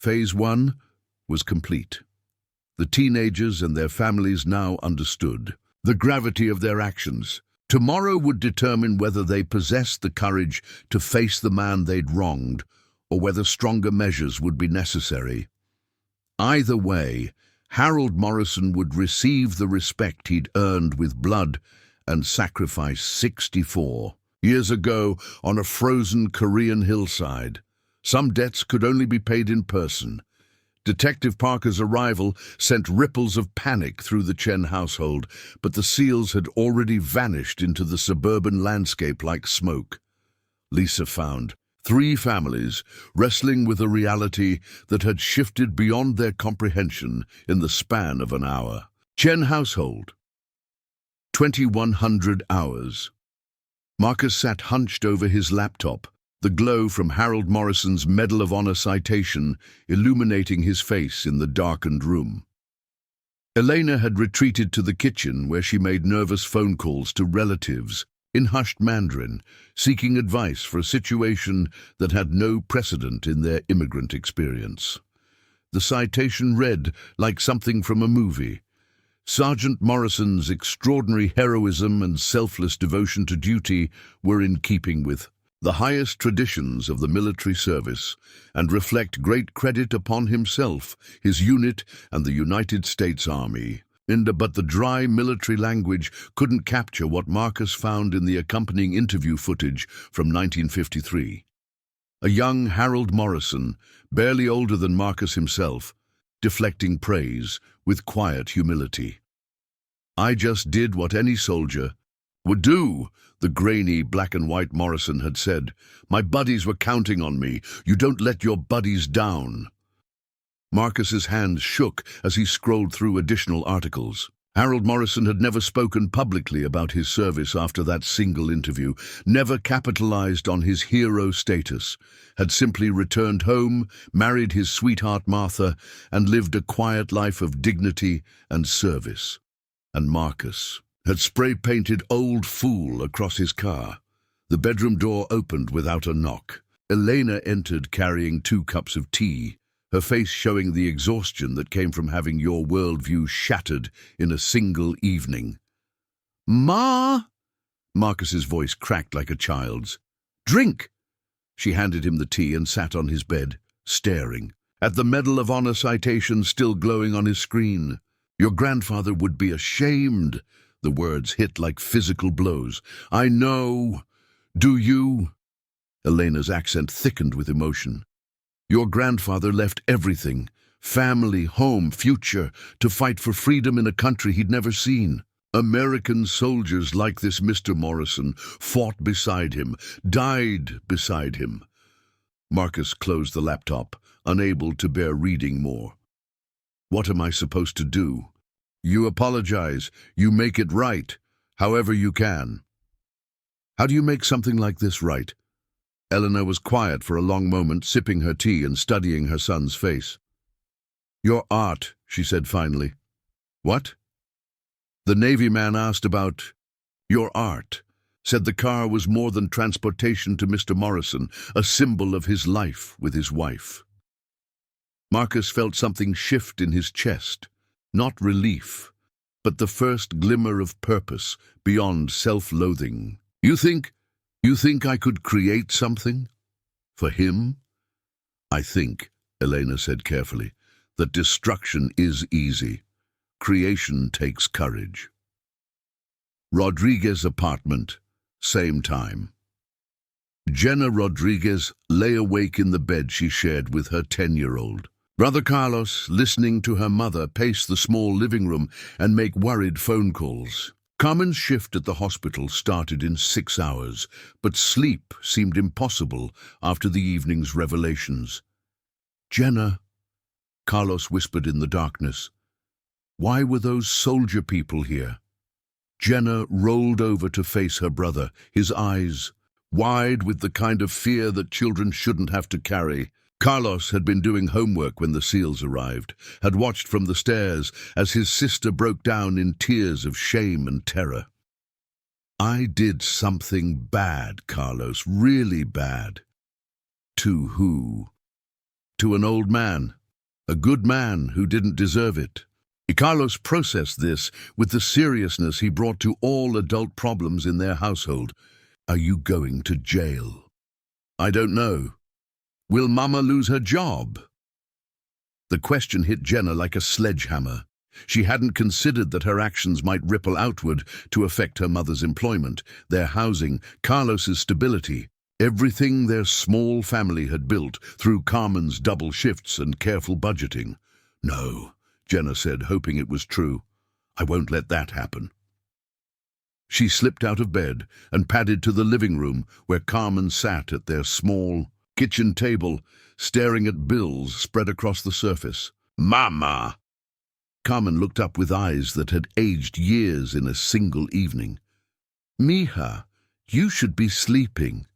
Phase 1 was complete. The teenagers and their families now understood the gravity of their actions. Tomorrow would determine whether they possessed the courage to face the man they'd wronged, or whether stronger measures would be necessary. Either way, Harold Morrison would receive the respect he'd earned with blood and sacrifice 64 years ago on a frozen Korean hillside. Some debts could only be paid in person. Detective Parker's arrival sent ripples of panic through the Chen household, but the seals had already vanished into the suburban landscape like smoke. Lisa found 3 families wrestling with a reality that had shifted beyond their comprehension in the span of an hour. Chen household. 2100 hours. Marcus sat hunched over his laptop, the glow from Harold Morrison's Medal of Honor citation illuminating his face in the darkened room. Elena had retreated to the kitchen where she made nervous phone calls to relatives in hushed Mandarin, seeking advice for a situation that had no precedent in their immigrant experience. The citation read like something from a movie. Sergeant Morrison's extraordinary heroism and selfless devotion to duty were in keeping with the highest traditions of the military service, and reflect great credit upon himself, his unit, and the United States Army. But the dry military language couldn't capture what Marcus found in the accompanying interview footage from 1953. A young Harold Morrison, barely older than Marcus himself, deflecting praise with quiet humility. "I just did what any soldier would do," the grainy black-and-white Morrison had said. "My buddies were counting on me. You don't let your buddies down." Marcus's hands shook as he scrolled through additional articles. Harold Morrison had never spoken publicly about his service after that single interview, never capitalized on his hero status, had simply returned home, married his sweetheart Martha, and lived a quiet life of dignity and service. And Marcus had spray-painted "Old Fool" across his car. The bedroom door opened without a knock. Elena entered carrying 2 cups of tea, her face showing the exhaustion that came from having your worldview shattered in a single evening. "Ma!" Marcus's voice cracked like a child's. "Drink!" She handed him the tea and sat on his bed, staring at the Medal of Honor citation still glowing on his screen. "Your grandfather would be ashamed." The words hit like physical blows. "I know. Do you?" Elena's accent thickened with emotion. "Your grandfather left everything, family, home, future, to fight for freedom in a country he'd never seen. American soldiers like this Mr. Morrison fought beside him, died beside him." Marcus closed the laptop, unable to bear reading more. "What am I supposed to do?" "You apologize. You make it right, however you can." "How do you make something like this right?" Eleanor was quiet for a long moment, sipping her tea and studying her son's face. "Your art," she said finally. "What?" The Navy man asked about your art, said the car was more than transportation to Mr. Morrison, a symbol of his life with his wife. Marcus felt something shift in his chest. Not relief, but the first glimmer of purpose beyond self-loathing. You think I could create something? For him?" "I think," Elena said carefully, "that destruction is easy. Creation takes courage." Rodriguez apartment, same time. Jenna Rodriguez lay awake in the bed she shared with her 10-year-old. Brother Carlos, listening to her mother pace the small living room and make worried phone calls. Carmen's shift at the hospital started in 6 hours, but sleep seemed impossible after the evening's revelations. "Jenna," Carlos whispered in the darkness, "why were those soldier people here?" Jenna rolled over to face her brother, his eyes wide with the kind of fear that children shouldn't have to carry. Carlos had been doing homework when the SEALs arrived, had watched from the stairs as his sister broke down in tears of shame and terror. "I did something bad, Carlos, really bad." To who? To an old man, a good man who didn't deserve it. Carlos processed this with the seriousness he brought to all adult problems in their household. "Are you going to jail?" "I don't know." "Will Mama lose her job?" The question hit Jenna like a sledgehammer. She hadn't considered that her actions might ripple outward to affect her mother's employment, their housing, Carlos's stability, everything their small family had built through Carmen's double shifts and careful budgeting. "No," Jenna said, hoping it was true. "I won't let that happen." She slipped out of bed and padded to the living room where Carmen sat at their small kitchen table, staring at bills spread across the surface. "Mama!" Carmen looked up with eyes that had aged years in a single evening. "Mija, you should be sleeping."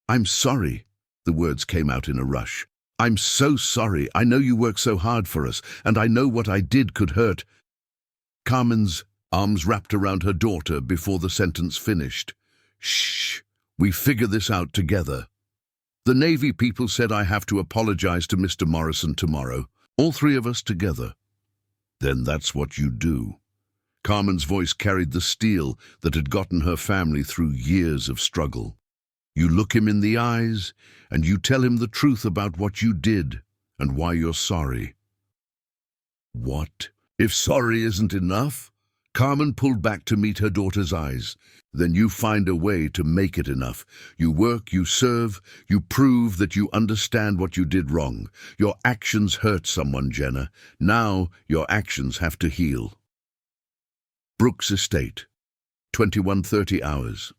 "I'm sorry," the words came out in a rush. "I'm so sorry. I know you work so hard for us, and I know what I did could hurt." Carmen's arms wrapped around her daughter before the sentence finished. "Shh, we figure this out together. The Navy people said I have to apologize to Mr. Morrison tomorrow, all three of us together." "Then that's what you do." Carmen's voice carried the steel that had gotten her family through years of struggle. "You look him in the eyes, and you tell him the truth about what you did and why you're sorry." "What? If sorry isn't enough?" Carmen pulled back to meet her daughter's eyes. "Then you find a way to make it enough. You work, you serve, you prove that you understand what you did wrong. Your actions hurt someone, Jenna. Now your actions have to heal." Brooks Estate, 21:30 hours.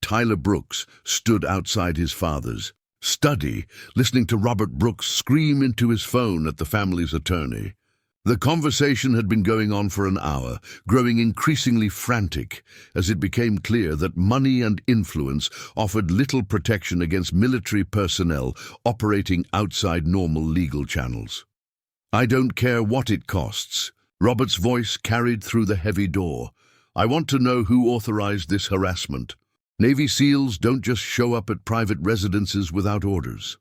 Tyler Brooks stood outside his father's study, listening to Robert Brooks scream into his phone at the family's attorney. The conversation had been going on for an hour, growing increasingly frantic as it became clear that money and influence offered little protection against military personnel operating outside normal legal channels. "I don't care what it costs," Robert's voice carried through the heavy door. "I want to know who authorized this harassment. Navy SEALs don't just show up at private residences without orders."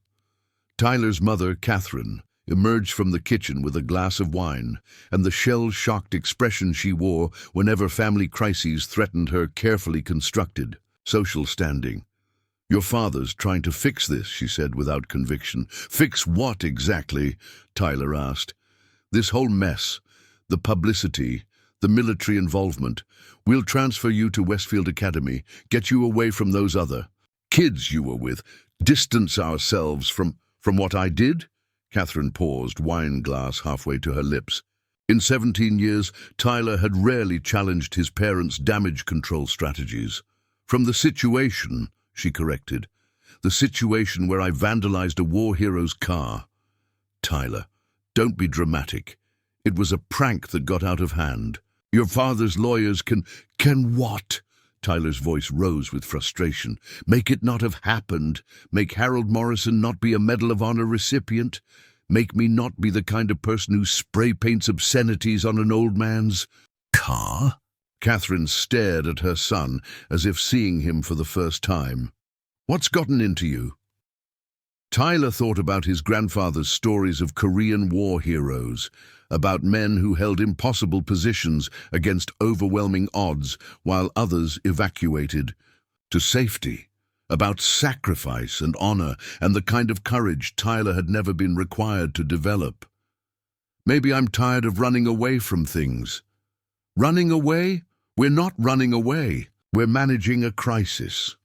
Tyler's mother, Catherine, emerged from the kitchen with a glass of wine and the shell-shocked expression she wore whenever family crises threatened her carefully constructed social standing. "Your father's trying to fix this," she said without conviction. "Fix what exactly?" Tyler asked. "This whole mess, the publicity, the military involvement. We'll transfer you to Westfield Academy, get you away from those other kids you were with, distance ourselves from what I did?" Catherine paused, wine glass halfway to her lips. In 17 years, Tyler had rarely challenged his parents' damage control strategies. "From the situation," she corrected. "The situation where I vandalized a war hero's car." "Tyler, don't be dramatic. It was a prank that got out of hand. Your father's lawyers can..." "Can what?" Tyler's voice rose with frustration. "Make it not have happened. Make Harold Morrison not be a Medal of Honor recipient. Make me not be the kind of person who spray paints obscenities on an old man's car." Catherine stared at her son as if seeing him for the first time. "What's gotten into you?" Tyler thought about his grandfather's stories of Korean War heroes, about men who held impossible positions against overwhelming odds while others evacuated to safety, about sacrifice and honor and the kind of courage Tyler had never been required to develop. "Maybe I'm tired of running away from things." "Running away? We're not running away. We're managing a crisis."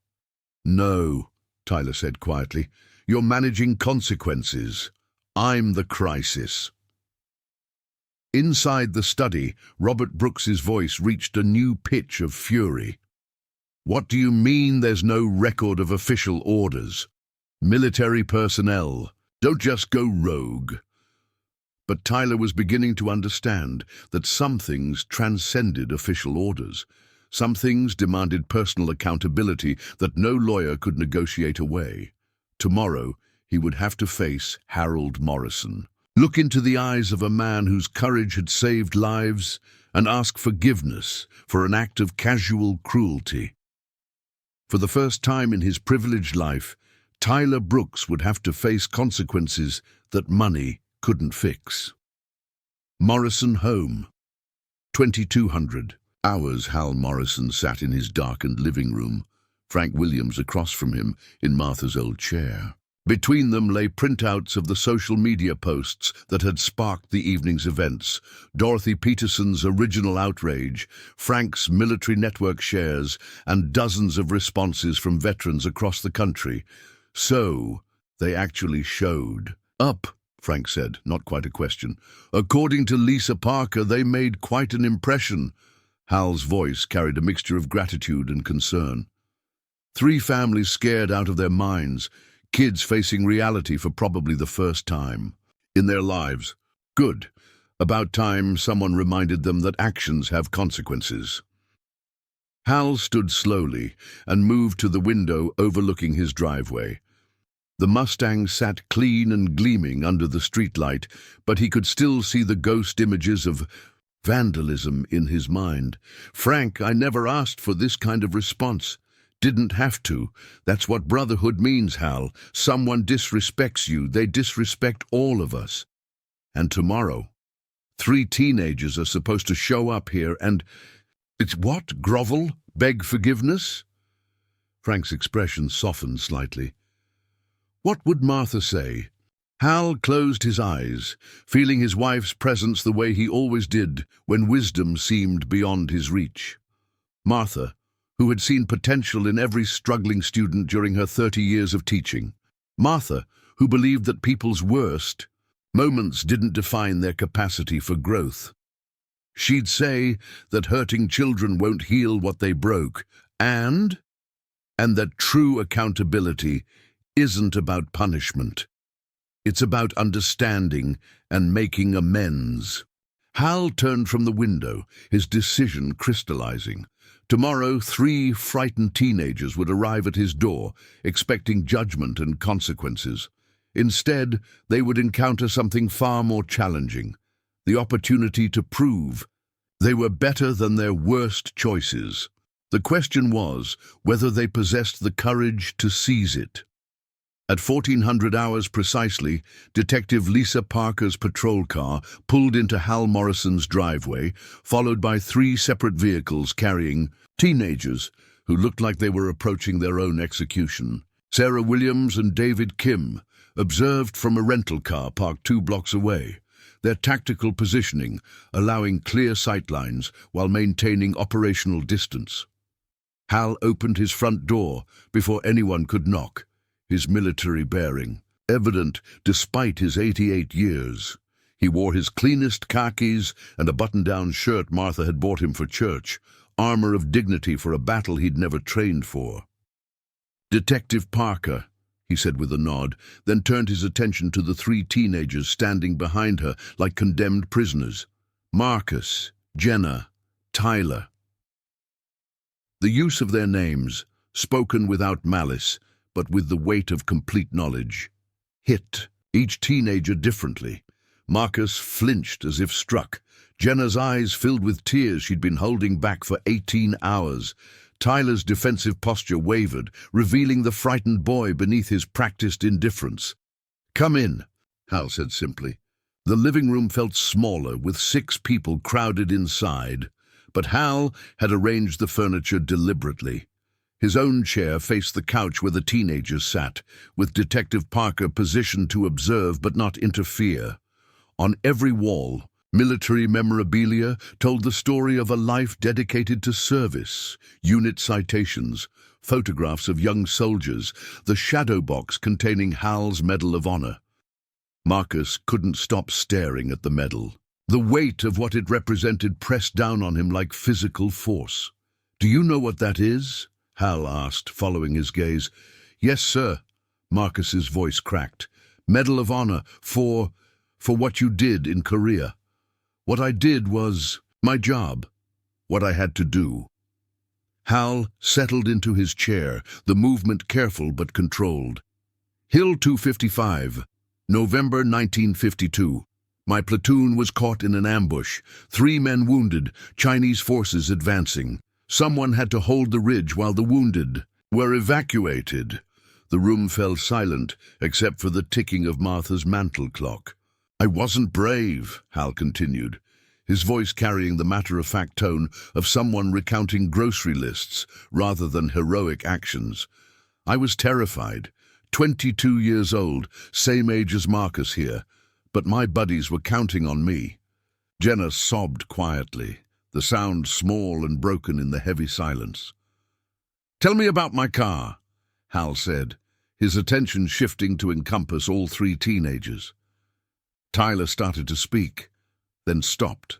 "No," Tyler said quietly. "You're managing consequences. I'm the crisis." Inside the study, Robert Brooks's voice reached a new pitch of fury. "What do you mean there's no record of official orders? Military personnel don't just go rogue." But Tyler was beginning to understand that some things transcended official orders. Some things demanded personal accountability that no lawyer could negotiate away. Tomorrow, he would have to face Harold Morrison, look into the eyes of a man whose courage had saved lives, and ask forgiveness for an act of casual cruelty. For the first time in his privileged life, Tyler Brooks would have to face consequences that money couldn't fix. Morrison home. 2200 hours. Hal Morrison sat in his darkened living room, Frank Williams across from him in Martha's old chair. Between them lay printouts of the social media posts that had sparked the evening's events, Dorothy Peterson's original outrage, Frank's military network shares, and dozens of responses from veterans across the country. So, they actually showed up, Frank said, not quite a question. According to Lisa Parker, they made quite an impression. Hal's voice carried a mixture of gratitude and concern. 3 families scared out of their minds, kids facing reality for probably the first time in their lives. Good. About time someone reminded them that actions have consequences. Hal stood slowly and moved to the window overlooking his driveway. The Mustang sat clean and gleaming under the streetlight, but he could still see the ghost images of vandalism in his mind. Frank, I never asked for this kind of response. Didn't have to. That's what brotherhood means, Hal. Someone disrespects you, they disrespect all of us. And tomorrow, 3 teenagers are supposed to show up here and... It's what? Grovel? Beg forgiveness? Frank's expression softened slightly. What would Martha say? Hal closed his eyes, feeling his wife's presence the way he always did when wisdom seemed beyond his reach. Martha, who had seen potential in every struggling student during her 30 years of teaching. Martha, who believed that people's worst moments didn't define their capacity for growth. She'd say that hurting children won't heal what they broke, and that true accountability isn't about punishment. It's about understanding and making amends. Hal turned from the window, his decision crystallizing. Tomorrow, 3 frightened teenagers would arrive at his door, expecting judgment and consequences. Instead, they would encounter something far more challenging, the opportunity to prove they were better than their worst choices. The question was whether they possessed the courage to seize it. At 1400 hours precisely, Detective Lisa Parker's patrol car pulled into Hal Morrison's driveway, followed by 3 separate vehicles carrying teenagers who looked like they were approaching their own execution. Sarah Williams and David Kim observed from a rental car parked 2 blocks away, their tactical positioning allowing clear sightlines while maintaining operational distance. Hal opened his front door before anyone could knock, his military bearing evident despite his 88 years. He wore his cleanest khakis and a button-down shirt Martha had bought him for church, armor of dignity for a battle he'd never trained for. Detective Parker, he said with a nod, then turned his attention to the 3 teenagers standing behind her like condemned prisoners. Marcus, Jenna, Tyler. The use of their names, spoken without malice, but with the weight of complete knowledge, hit each teenager differently. Marcus flinched as if struck. Jenna's eyes filled with tears she'd been holding back for 18 hours. Tyler's defensive posture wavered, revealing the frightened boy beneath his practiced indifference. "Come in," Hal said simply. The living room felt smaller, with 6 people crowded inside, but Hal had arranged the furniture deliberately. His own chair faced the couch where the teenagers sat, with Detective Parker positioned to observe but not interfere. On every wall, military memorabilia told the story of a life dedicated to service, unit citations, photographs of young soldiers, the shadow box containing Hal's Medal of Honor. Marcus couldn't stop staring at the medal. The weight of what it represented pressed down on him like physical force. "Do you know what that is?" Hal asked, following his gaze. "Yes, sir," Marcus's voice cracked. "Medal of Honor for what you did in Korea. What I did was my job, what I had to do." Hal settled into his chair, the movement careful but controlled. Hill 255, November 1952. My platoon was caught in an ambush. 3 men wounded, Chinese forces advancing. Someone had to hold the ridge while the wounded were evacuated. The room fell silent, except for the ticking of Martha's mantel clock. I wasn't brave, Hal continued, his voice carrying the matter-of-fact tone of someone recounting grocery lists rather than heroic actions. I was terrified. 22 years old, same age as Marcus here, but my buddies were counting on me. Jenna sobbed quietly, the sound small and broken in the heavy silence. "Tell me about my car," Hal said, his attention shifting to encompass all 3 teenagers. Tyler started to speak, then stopped.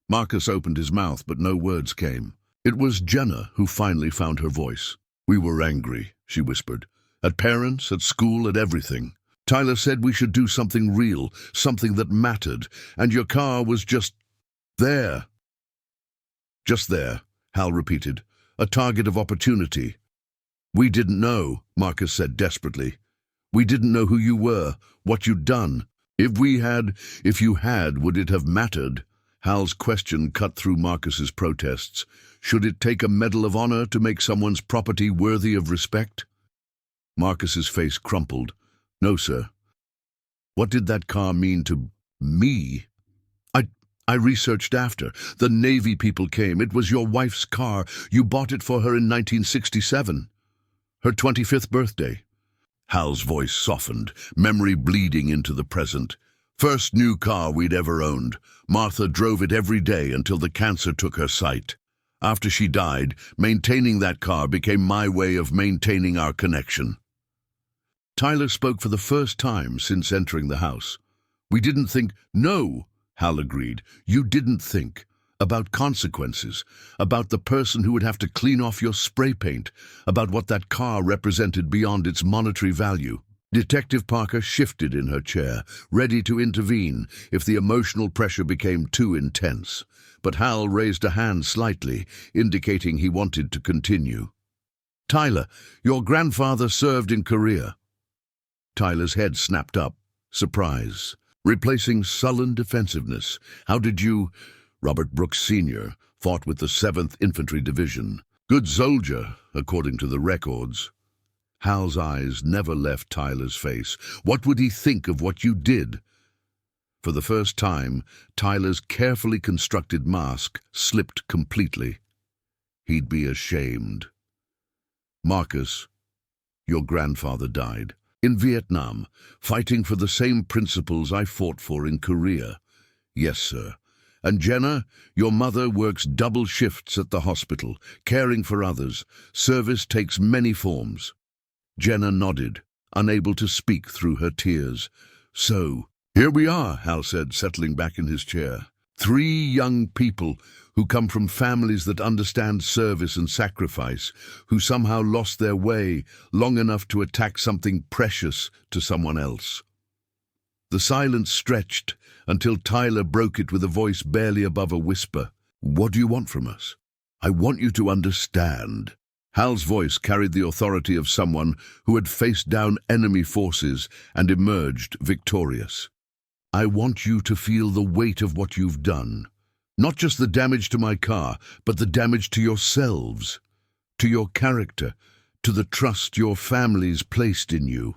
Marcus opened his mouth, but no words came. It was Jenna who finally found her voice. "We were angry," she whispered. "At parents, at school, at everything. Tyler said we should do something real, something that mattered, and your car was just there." "Just there," Hal repeated. "A target of opportunity." "We didn't know," Marcus said desperately. "We didn't know who you were, what you'd done. If you had, would it have mattered?" Hal's question cut through Marcus's protests. Should it take a Medal of Honor to make someone's property worthy of respect? Marcus's face crumpled. "No, sir." "What did that car mean to me?" I researched after. The Navy people came. It was your wife's car. You bought it for her in 1967. Her 25th birthday. Hal's voice softened, memory bleeding into the present. "First new car we'd ever owned. Martha drove it every day until the cancer took her sight. After she died, maintaining that car became my way of maintaining our connection." Tyler spoke for the first time since entering the house. "We didn't think—" "No," Hal agreed. "You didn't think. About consequences. About the person who would have to clean off your spray paint. About what that car represented beyond its monetary value." Detective Parker shifted in her chair, ready to intervene if the emotional pressure became too intense. But Hal raised a hand slightly, indicating he wanted to continue. "Tyler, your grandfather served in Korea." Tyler's head snapped up, surprise, replacing sullen defensiveness. "How did you—" "Robert Brooks Sr. fought with the 7th Infantry Division. Good soldier, according to the records." Hal's eyes never left Tyler's face. "What would he think of what you did?" For the first time, Tyler's carefully constructed mask slipped completely. "He'd be ashamed." "Marcus, your grandfather died. In Vietnam, fighting for the same principles I fought for in Korea." "Yes, sir. And Jenna, your mother works double shifts at the hospital, caring for others. Service takes many forms." Jenna nodded, unable to speak through her tears. "So, here we are," Hal said, settling back in his chair. 3 young people who come from families that understand service and sacrifice, who somehow lost their way long enough to attack something precious to someone else. The silence stretched until Tyler broke it with a voice barely above a whisper. "What do you want from us?" "I want you to understand." Hal's voice carried the authority of someone who had faced down enemy forces and emerged victorious. "I want you to feel the weight of what you've done. Not just the damage to my car, but the damage to yourselves, to your character, to the trust your families placed in you."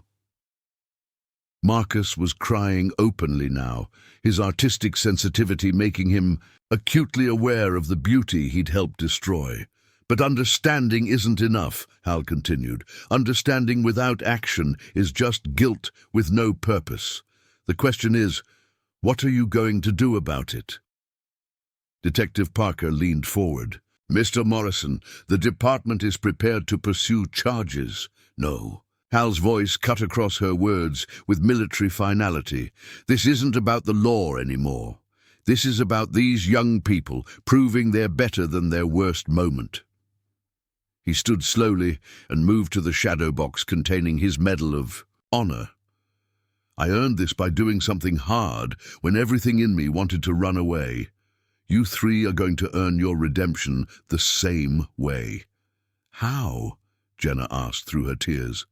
Marcus was crying openly now, his artistic sensitivity making him acutely aware of the beauty he'd helped destroy. "But understanding isn't enough," Hal continued. "Understanding without action is just guilt with no purpose. The question is, what are you going to do about it?" Detective Parker leaned forward. "Mr. Morrison, the department is prepared to pursue charges." "No." Hal's voice cut across her words with military finality. "This isn't about the law anymore. This is about these young people proving they're better than their worst moment." He stood slowly and moved to the shadow box containing his Medal of Honor. "I earned this by doing something hard when everything in me wanted to run away. You three are going to earn your redemption the same way." "How?" Jenna asked through her tears.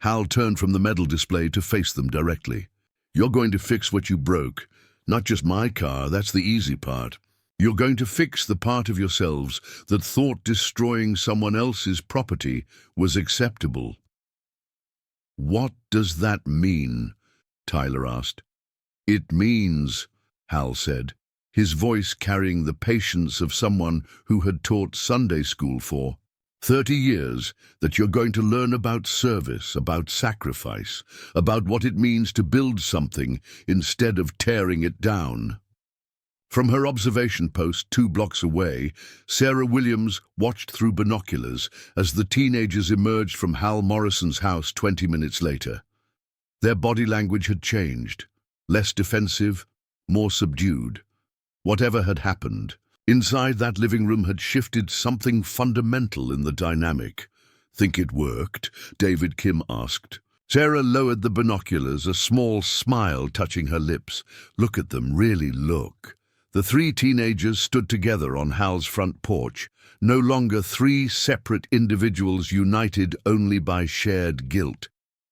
Hal turned from the medal display to face them directly. "You're going to fix what you broke. Not just my car, that's the easy part. You're going to fix the part of yourselves that thought destroying someone else's property was acceptable." "What does that mean?" Tyler asked. "It means," Hal said, his voice carrying the patience of someone who had taught Sunday school for 30 years, that you're going to learn about service, about sacrifice, about what it means to build something instead of tearing it down. From her observation post 2 blocks away, Sarah Williams watched through binoculars as the teenagers emerged from Hal Morrison's house 20 minutes later. Their body language had changed, less defensive, more subdued. Whatever had happened, inside that living room had shifted something fundamental in the dynamic. "Think it worked?" David Kim asked. Sarah lowered the binoculars, a small smile touching her lips. "Look at them, really look." The 3 teenagers stood together on Hal's front porch, no longer 3 separate individuals united only by shared guilt.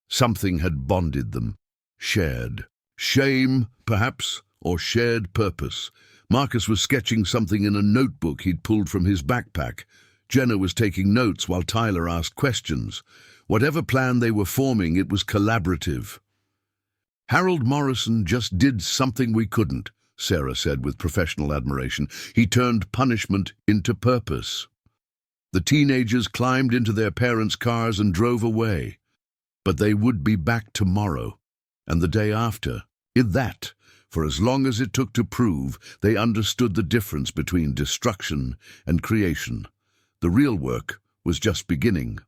Something had bonded them. Shared shame, perhaps, or shared purpose. Marcus was sketching something in a notebook he'd pulled from his backpack. Jenna was taking notes while Tyler asked questions. Whatever plan they were forming, it was collaborative. "Harold Morrison just did something we couldn't," Sarah said with professional admiration. "He turned punishment into purpose." The teenagers climbed into their parents' cars and drove away. But they would be back tomorrow, and the day after. In that, for as long as it took to prove, they understood the difference between destruction and creation. The real work was just beginning.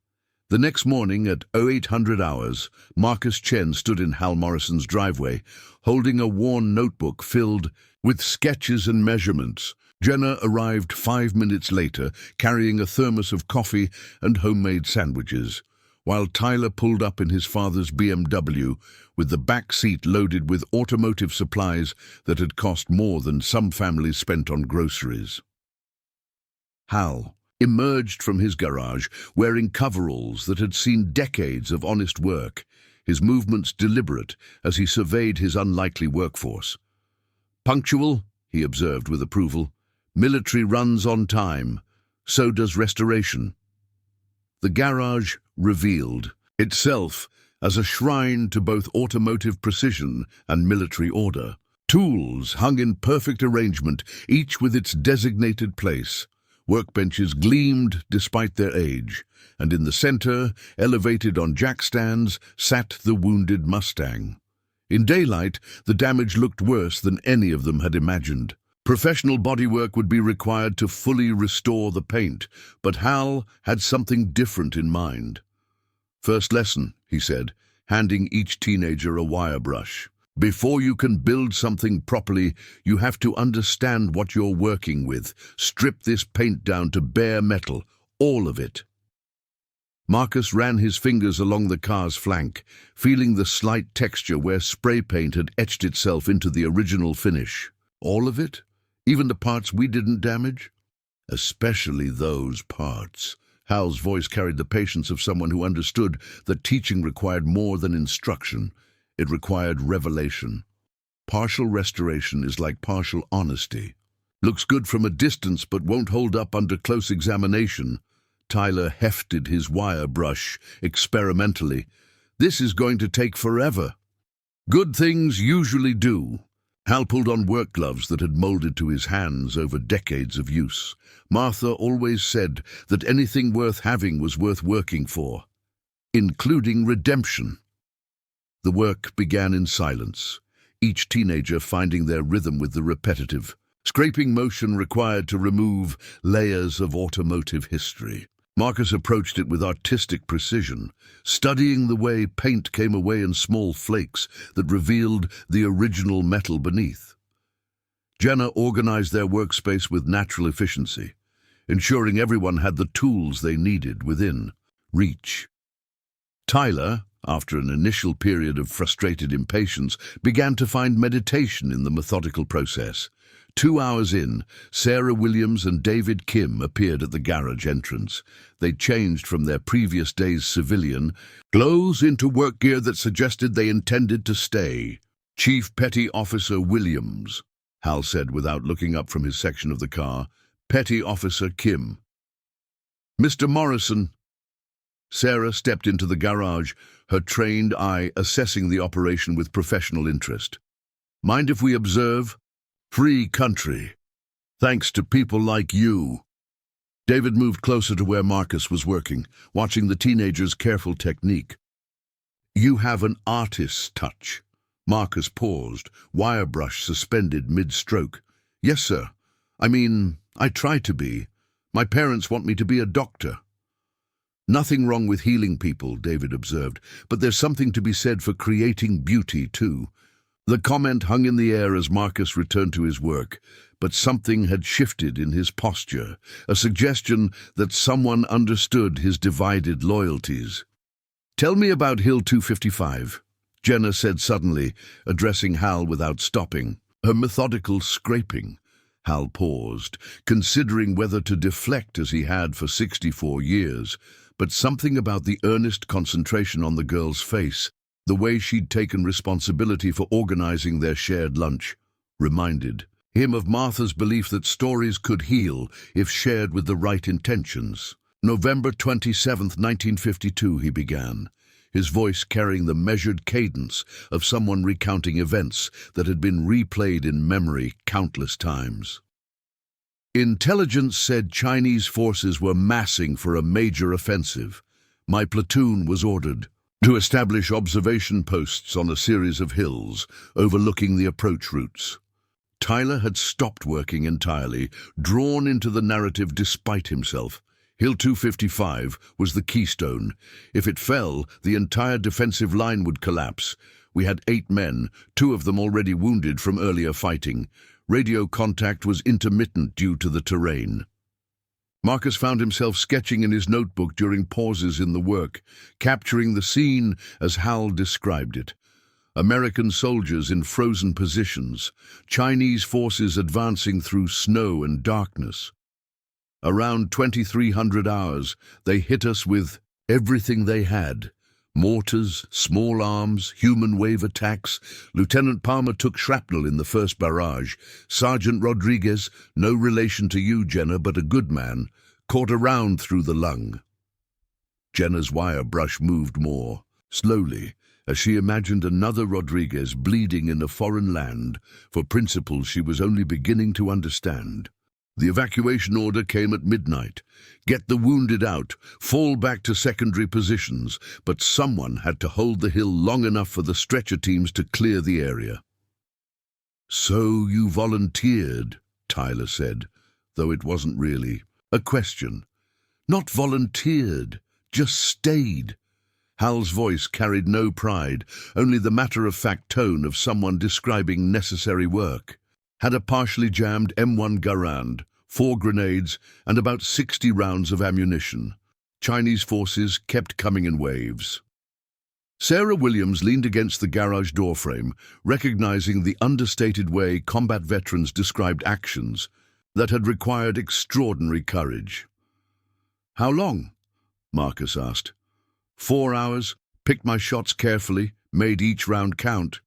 The next morning at 0800 hours, Marcus Chen stood in Hal Morrison's driveway, holding a worn notebook filled with sketches and measurements. Jenna arrived 5 minutes later, carrying a thermos of coffee and homemade sandwiches, while Tyler pulled up in his father's BMW with the back seat loaded with automotive supplies that had cost more than some families spent on groceries. Hal emerged from his garage wearing coveralls that had seen decades of honest work, his movements deliberate as he surveyed his unlikely workforce. "Punctual," he observed with approval. "Military runs on time. So does restoration." The garage revealed itself as a shrine to both automotive precision and military order. Tools hung in perfect arrangement, each with its designated place. Workbenches gleamed despite their age, and in the center, elevated on jack stands, sat the wounded Mustang. In daylight, the damage looked worse than any of them had imagined. Professional bodywork would be required to fully restore the paint, but Hal had something different in mind. "First lesson," he said, handing each teenager a wire brush. "Before you can build something properly, you have to understand what you're working with. Strip this paint down to bare metal, all of it." Marcus ran his fingers along the car's flank, feeling the slight texture where spray paint had etched itself into the original finish. "All of it? Even the parts we didn't damage?" "Especially those parts." Hal's voice carried the patience of someone who understood that teaching required more than instruction. It required revelation. Partial restoration is like partial honesty. Looks good from a distance but won't hold up under close examination. Tyler hefted his wire brush experimentally. "This is going to take forever." "Good things usually do." Hal pulled on work gloves that had molded to his hands over decades of use. Martha always said that anything worth having was worth working for, including redemption. The work began in silence, each teenager finding their rhythm with the repetitive, scraping motion required to remove layers of automotive history. Marcus approached it with artistic precision, studying the way paint came away in small flakes that revealed the original metal beneath. Jenna organized their workspace with natural efficiency, ensuring everyone had the tools they needed within reach. Tyler, after an initial period of frustrated impatience, began to find meditation in the methodical process. 2 hours in, Sarah Williams and David Kim appeared at the garage entrance. They'd changed from their previous day's civilian clothes into work gear that suggested they intended to stay. "Chief Petty Officer Williams," Hal said without looking up from his section of the car. "Petty Officer Kim." "Mr. Morrison." Sarah stepped into the garage, her trained eye assessing the operation with professional interest. "Mind if we observe? Free country. Thanks to people like you." David moved closer to where Marcus was working, watching the teenager's careful technique. "You have an artist's touch." Marcus paused, wire brush suspended mid-stroke. "Yes, sir. I try to be. My parents want me to be a doctor." "Nothing wrong with healing people," David observed, "but there's something to be said for creating beauty, too." The comment hung in the air as Marcus returned to his work, but something had shifted in his posture, a suggestion that someone understood his divided loyalties. "Tell me about Hill 255, Jenna said suddenly, addressing Hal without stopping. Her methodical scraping. Hal paused, considering whether to deflect as he had for 64 years, but something about the earnest concentration on the girl's face, the way she'd taken responsibility for organizing their shared lunch, reminded him of Martha's belief that stories could heal if shared with the right intentions. "November 27th, 1952, he began, his voice carrying the measured cadence of someone recounting events that had been replayed in memory countless times. "Intelligence said Chinese forces were massing for a major offensive. My platoon was ordered to establish observation posts on a series of hills overlooking the approach routes." Tyler had stopped working entirely, drawn into the narrative despite himself. Hill 255 was the keystone. If it fell, the entire defensive line would collapse. We had 8 men, 2 of them already wounded from earlier fighting. Radio contact was intermittent due to the terrain. Marcus found himself sketching in his notebook during pauses in the work, capturing the scene as Hal described it. American soldiers in frozen positions, Chinese forces advancing through snow and darkness. Around 2300 hours, they hit us with everything they had. Mortars, small arms, human wave attacks. Lieutenant Palmer took shrapnel in the first barrage. Sergeant Rodriguez, no relation to you, Jenna, but a good man, caught a round through the lung. Jenna's wire brush moved more, slowly, as she imagined another Rodriguez bleeding in a foreign land for principles she was only beginning to understand. The evacuation order came at midnight. Get the wounded out, fall back to secondary positions, but someone had to hold the hill long enough for the stretcher teams to clear the area. "So you volunteered," Tyler said, though it wasn't really a question. "Not volunteered, just stayed." Hal's voice carried no pride, only the matter-of-fact tone of someone describing necessary work. Had a partially jammed M1 Garand, 4 grenades, and about 60 rounds of ammunition. Chinese forces kept coming in waves. Sarah Williams leaned against the garage doorframe, recognizing the understated way combat veterans described actions that had required extraordinary courage. "How long?" Marcus asked. 4 hours, picked my shots carefully, made each round count.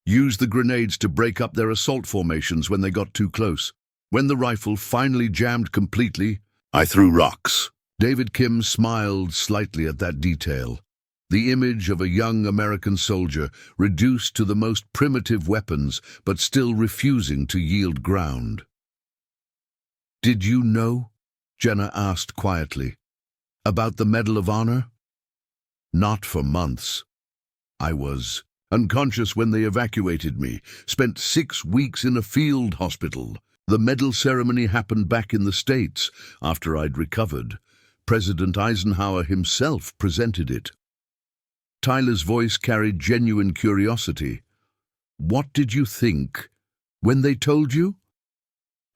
Used the grenades to break up their assault formations when they got too close. When the rifle finally jammed completely, I threw rocks. David Kim smiled slightly at that detail. The image of a young American soldier reduced to the most primitive weapons, but still refusing to yield ground. "Did you know?" Jenna asked quietly. "About the Medal of Honor?" "Not for months. I was unconscious when they evacuated me, spent 6 weeks in a field hospital. The medal ceremony happened back in the States after I'd recovered. President Eisenhower himself presented it." Tyler's voice carried genuine curiosity. "What did you think when they told you?"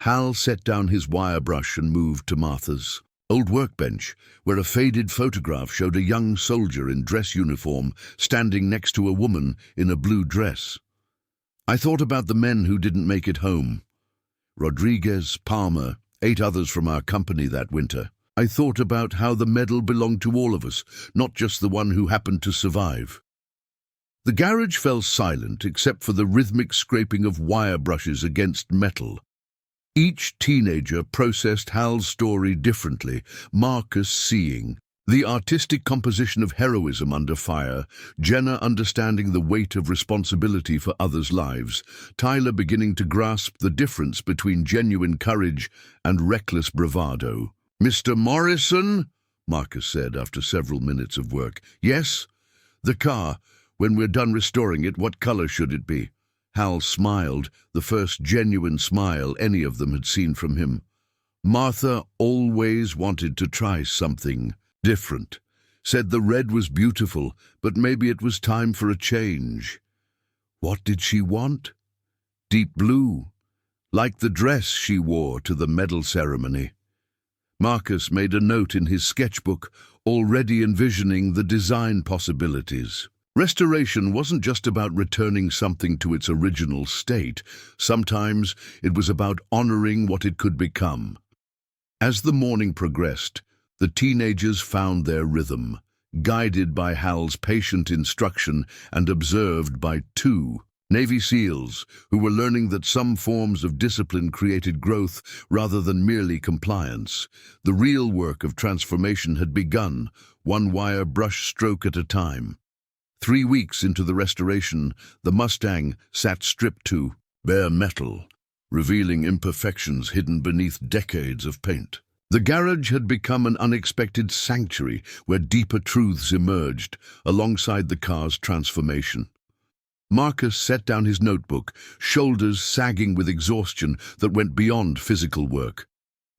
Hal set down his wire brush and moved to Martha's old workbench, where a faded photograph showed a young soldier in dress uniform standing next to a woman in a blue dress. "I thought about the men who didn't make it home. Rodriguez, Palmer, 8 others from our company that winter. I thought about how the medal belonged to all of us, not just the one who happened to survive. The garage fell silent except for the rhythmic scraping of wire brushes against metal. Each teenager processed Hal's story differently, Marcus seeing the artistic composition of heroism under fire, Jenna understanding the weight of responsibility for others' lives, Tyler beginning to grasp the difference between genuine courage and reckless bravado. "Mr. Morrison," Marcus said after several minutes of work. "Yes? The car. When we're done restoring it, what color should it be?" Hal smiled, the first genuine smile any of them had seen from him. Martha always wanted to try something different. Said the red was beautiful, but maybe it was time for a change. What did she want? Deep blue, like the dress she wore to the medal ceremony. Marcus made a note in his sketchbook, already envisioning the design possibilities. Restoration wasn't just about returning something to its original state. Sometimes it was about honoring what it could become. As the morning progressed, the teenagers found their rhythm, guided by Hal's patient instruction and observed by 2 Navy SEALs who were learning that some forms of discipline created growth rather than merely compliance. The real work of transformation had begun, one wire brush stroke at a time. 3 weeks into the restoration, the Mustang sat stripped to bare metal, revealing imperfections hidden beneath decades of paint. The garage had become an unexpected sanctuary where deeper truths emerged alongside the car's transformation. Marcus set down his notebook, shoulders sagging with exhaustion that went beyond physical work.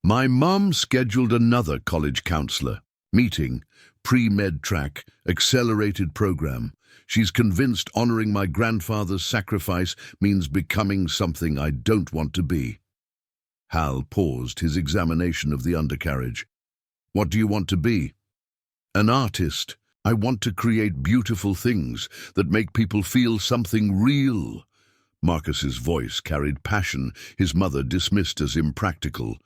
"My mom scheduled another college counselor meeting, pre-med track, accelerated program. She's convinced honoring my grandfather's sacrifice means becoming something I don't want to be." Hal paused his examination of the undercarriage. "What do you want to be?" "An artist. I want to create beautiful things that make people feel something real." Marcus's voice carried passion his mother dismissed as impractical.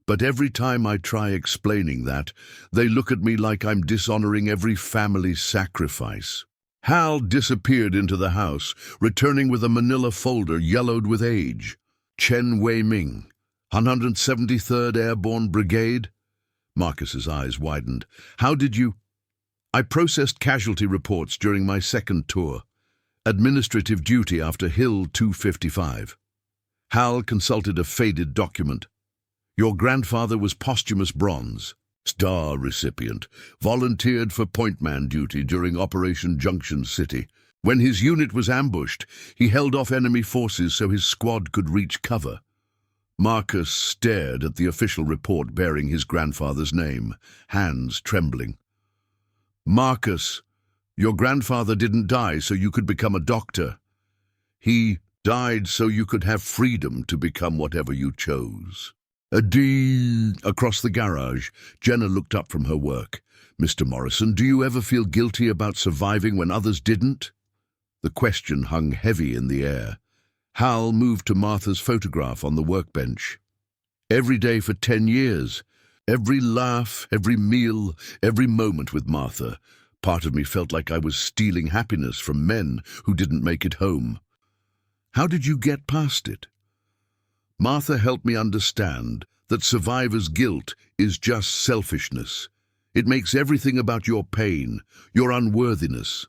"But every time I try explaining that, they look at me like I'm dishonoring every family's sacrifice." Hal disappeared into the house, returning with a manila folder yellowed with age. "Chen Wei-ming, 173rd Airborne Brigade?" Marcus's eyes widened. "How did you—" "I processed casualty reports during my second tour. Administrative duty after Hill 255. Hal consulted a faded document. "Your grandfather was posthumous bronze. Star recipient. Volunteered for pointman duty during Operation Junction City. When his unit was ambushed, he held off enemy forces so his squad could reach cover." Marcus stared at the official report bearing his grandfather's name, hands trembling. "Marcus, your grandfather didn't die so you could become a doctor. He died so you could have freedom to become whatever you chose." Across the garage, Jenna looked up from her work. "Mr. Morrison, do you ever feel guilty about surviving when others didn't?" The question hung heavy in the air. Hal moved to Martha's photograph on the workbench. "Every day for 10 years. Every laugh, every meal, every moment with Martha. Part of me felt like I was stealing happiness from men who didn't make it home." "How did you get past it?" "Martha helped me understand that survivor's guilt is just selfishness. It makes everything about your pain, your unworthiness.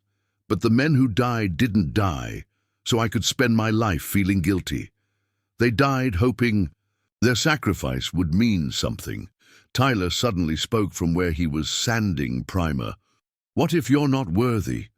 But the men who died didn't die, so I could spend my life feeling guilty. They died hoping their sacrifice would mean something." Tyler suddenly spoke from where he was sanding primer. "What if you're not worthy?"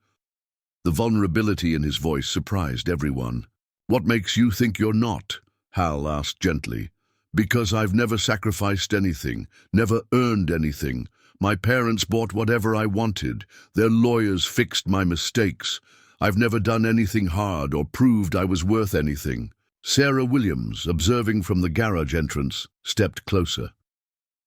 The vulnerability in his voice surprised everyone. "What makes you think you're not?" Hal asked gently. "Because I've never sacrificed anything, never earned anything. My parents bought whatever I wanted. Their lawyers fixed my mistakes. I've never done anything hard or proved I was worth anything." Sarah Williams, observing from the garage entrance, stepped closer.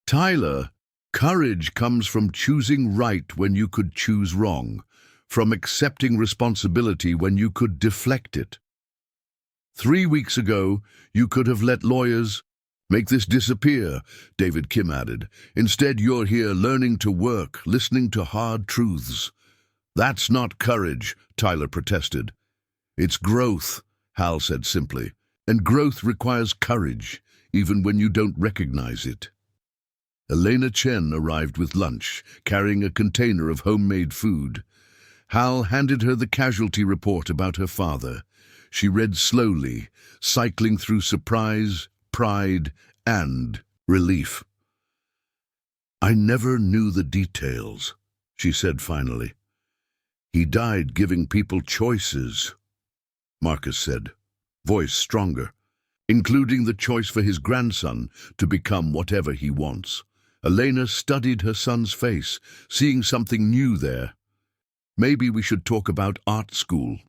"Tyler, courage comes from choosing right when you could choose wrong, from accepting responsibility when you could deflect it." 3 weeks ago, you could have let lawyers make this disappear, David Kim added. Instead, you're here learning to work, listening to hard truths. That's not courage, Tyler protested. It's growth, Hal said simply. And growth requires courage, even when you don't recognize it. Elena Chen arrived with lunch, carrying a container of homemade food. Hal handed her the casualty report about her father. She read slowly, cycling through surprise, pride, and relief. I never knew the details, she said finally. He died giving people choices, Marcus said, voice stronger, including the choice for his grandson to become whatever he wants. Elena studied her son's face, seeing something new there. Maybe we should talk about art school.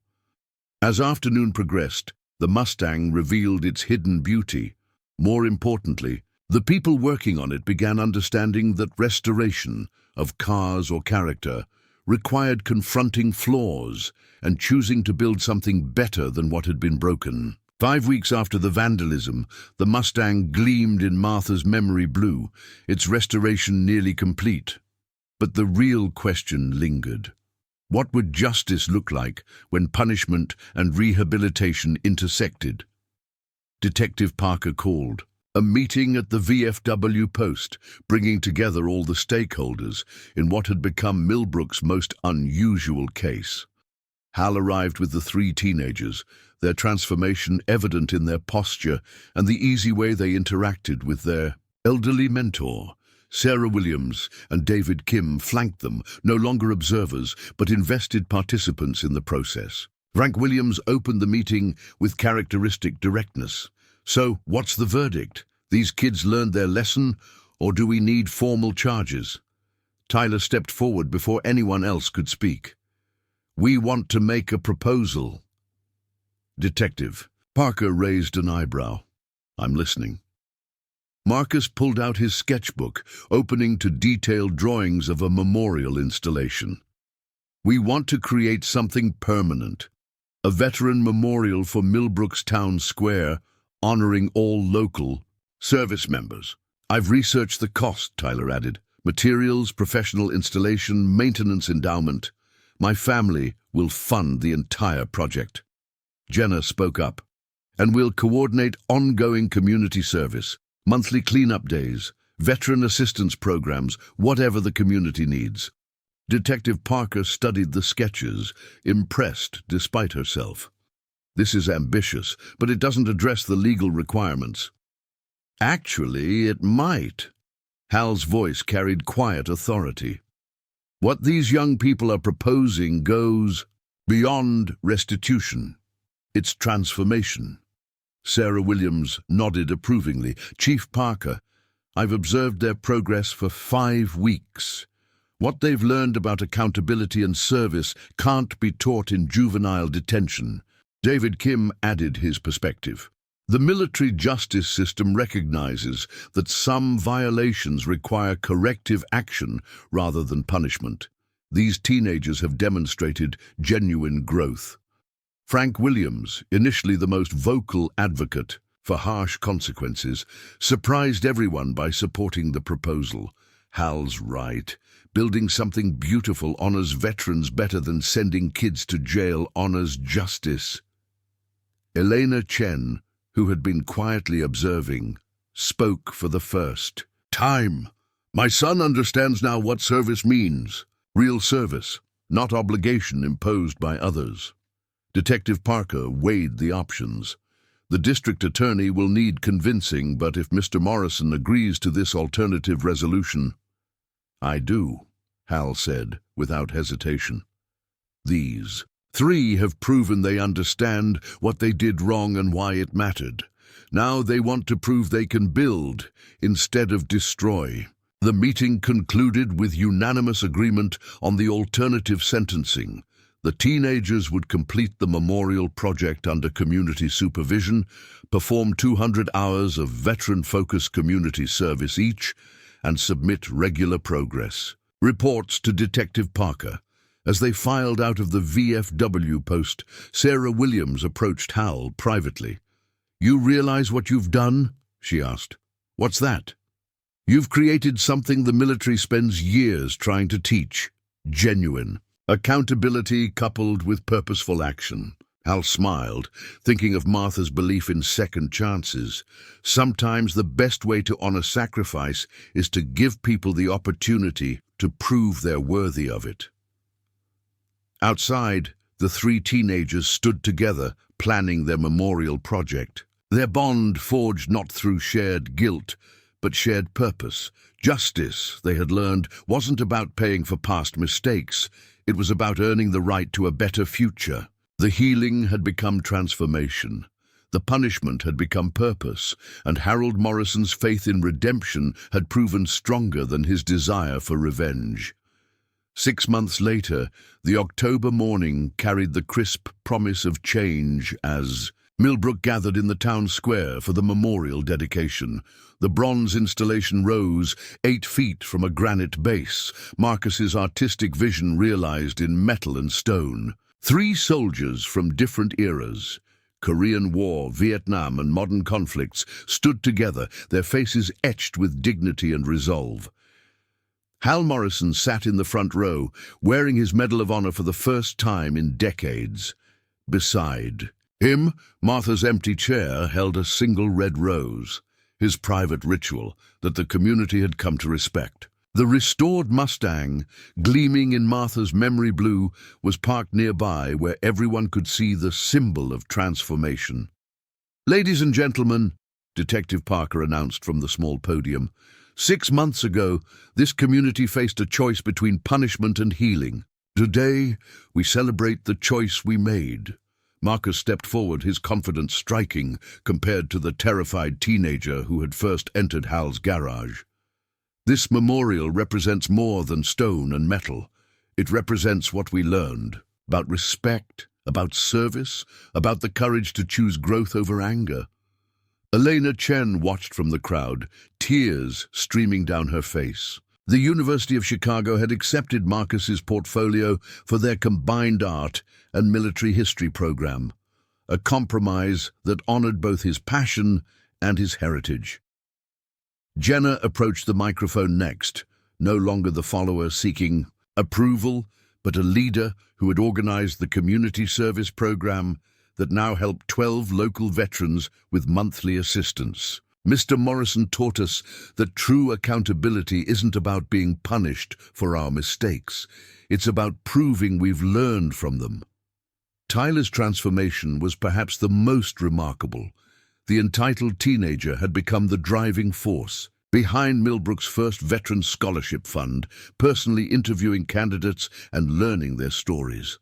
As afternoon progressed, the Mustang revealed its hidden beauty. More importantly, the people working on it began understanding that restoration of cars or character required confronting flaws and choosing to build something better than what had been broken. 5 weeks after the vandalism, the Mustang gleamed in Martha's memory blue, its restoration nearly complete. But the real question lingered. What would justice look like when punishment and rehabilitation intersected? Detective Parker called. A meeting at the VFW post, bringing together all the stakeholders in what had become Millbrook's most unusual case. Hal arrived with the 3 teenagers, their transformation evident in their posture and the easy way they interacted with their elderly mentor. Sarah Williams and David Kim flanked them, no longer observers, but invested participants in the process. Frank Williams opened the meeting with characteristic directness. So, what's the verdict? These kids learned their lesson, or do we need formal charges? Tyler stepped forward before anyone else could speak. We want to make a proposal. Detective Parker raised an eyebrow. I'm listening. Marcus pulled out his sketchbook, opening to detailed drawings of a memorial installation. We want to create something permanent. A veteran memorial for Millbrook's town square, honoring all local service members. I've researched the cost, Tyler added. Materials, professional installation, maintenance endowment. My family will fund the entire project. Jenna spoke up. And we'll coordinate ongoing community service, monthly cleanup days, veteran assistance programs, whatever the community needs. Detective Parker studied the sketches, impressed despite herself. This is ambitious, but it doesn't address the legal requirements. Actually, it might. Hal's voice carried quiet authority. What these young people are proposing goes beyond restitution. It's transformation. Sarah Williams nodded approvingly. Chief Parker, I've observed their progress for 5 weeks. What they've learned about accountability and service can't be taught in juvenile detention. David Kim added his perspective. The military justice system recognizes that some violations require corrective action rather than punishment. These teenagers have demonstrated genuine growth. Frank Williams, initially the most vocal advocate for harsh consequences, surprised everyone by supporting the proposal. Hal's right. Building something beautiful honors veterans better than sending kids to jail honors justice. Elena Chen, who had been quietly observing, spoke for the first time. My son understands now what service means. Real service, not obligation imposed by others. Detective Parker weighed the options. The district attorney will need convincing, but if Mr. Morrison agrees to this alternative resolution, I do, Hal said, without hesitation. These 3 have proven they understand what they did wrong and why it mattered. Now they want to prove they can build instead of destroy. The meeting concluded with unanimous agreement on the alternative sentencing. The teenagers would complete the memorial project under community supervision, perform 200 hours of veteran-focused community service each, and submit regular progress reports to Detective Parker. As they filed out of the VFW post, Sarah Williams approached Hal privately. "You realize what you've done?" she asked. "What's that?" "You've created something the military spends years trying to teach. Genuine accountability coupled with purposeful action." Hal smiled, thinking of Martha's belief in second chances. Sometimes the best way to honor sacrifice is to give people the opportunity to prove they're worthy of it. Outside, the three teenagers stood together, planning their memorial project. Their bond forged not through shared guilt, but shared purpose. Justice, they had learned, wasn't about paying for past mistakes. It was about earning the right to a better future. The healing had become transformation. The punishment had become purpose, and Harold Morrison's faith in redemption had proven stronger than his desire for revenge. 6 months later, the October morning carried the crisp promise of change as Millbrook gathered in the town square for the memorial dedication. The bronze installation rose 8 feet from a granite base, Marcus's artistic vision realized in metal and stone. 3 soldiers from different eras, Korean War, Vietnam, and modern conflicts, stood together, their faces etched with dignity and resolve. Hal Morrison sat in the front row, wearing his Medal of Honor for the first time in decades. Beside him, Martha's empty chair held a single red rose, his private ritual that the community had come to respect. The restored Mustang, gleaming in Martha's memory blue, was parked nearby where everyone could see the symbol of transformation. "Ladies and gentlemen," Detective Parker announced from the small podium, 6 months ago, this community faced a choice between punishment and healing. Today, we celebrate the choice we made. Marcus stepped forward, his confidence striking compared to the terrified teenager who had first entered Hal's garage. This memorial represents more than stone and metal. It represents what we learned about respect, about service, about the courage to choose growth over anger. Elena Chen watched from the crowd, tears streaming down her face. The University of Chicago had accepted Marcus's portfolio for their combined art and military history program, a compromise that honored both his passion and his heritage. Jenna approached the microphone next, no longer the follower seeking approval, but a leader who had organized the community service program that now helped 12 local veterans with monthly assistance. Mr. Morrison taught us that true accountability isn't about being punished for our mistakes. It's about proving we've learned from them. Tyler's transformation was perhaps the most remarkable. The entitled teenager had become the driving force behind Millbrook's first Veteran Scholarship Fund, personally interviewing candidates and learning their stories.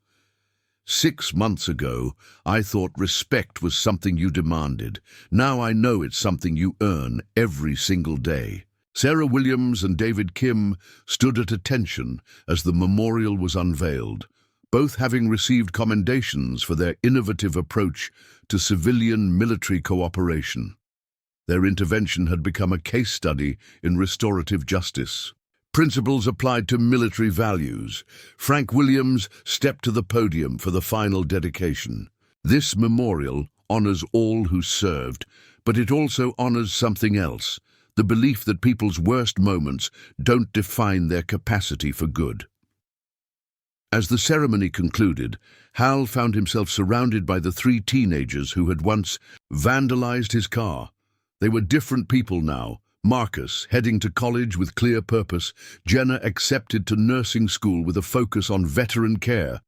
6 months ago, I thought respect was something you demanded. Now I know it's something you earn every single day. Sarah Williams and David Kim stood at attention as the memorial was unveiled, both having received commendations for their innovative approach to civilian-military cooperation. Their intervention had become a case study in restorative justice. Principles applied to military values. Frank Williams stepped to the podium for the final dedication. This memorial honors all who served, but it also honors something else, the belief that people's worst moments don't define their capacity for good. As the ceremony concluded, Hal found himself surrounded by the 3 teenagers who had once vandalized his car. They were different people now. Marcus, heading to college with clear purpose, Jenna accepted to nursing school with a focus on veteran care,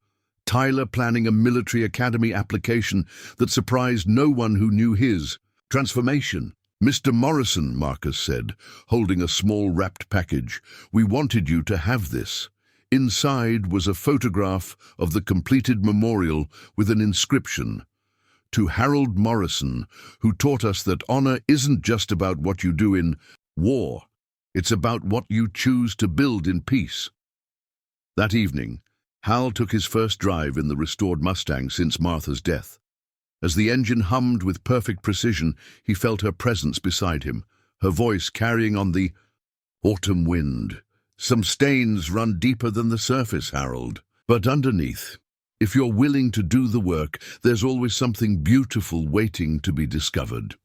Tyler planning a military academy application that surprised no one who knew his transformation. "Mr. Morrison," Marcus said, holding a small wrapped package, "we wanted you to have this." Inside was a photograph of the completed memorial with an inscription, "To Harold Morrison, who taught us that honor isn't just about what you do in war, it's about what you choose to build in peace." That evening, Hal took his first drive in the restored Mustang since Martha's death. As the engine hummed with perfect precision, he felt her presence beside him, her voice carrying on the autumn wind. "Some stains run deeper than the surface, Harold." But underneath, if you're willing to do the work, there's always something beautiful waiting to be discovered.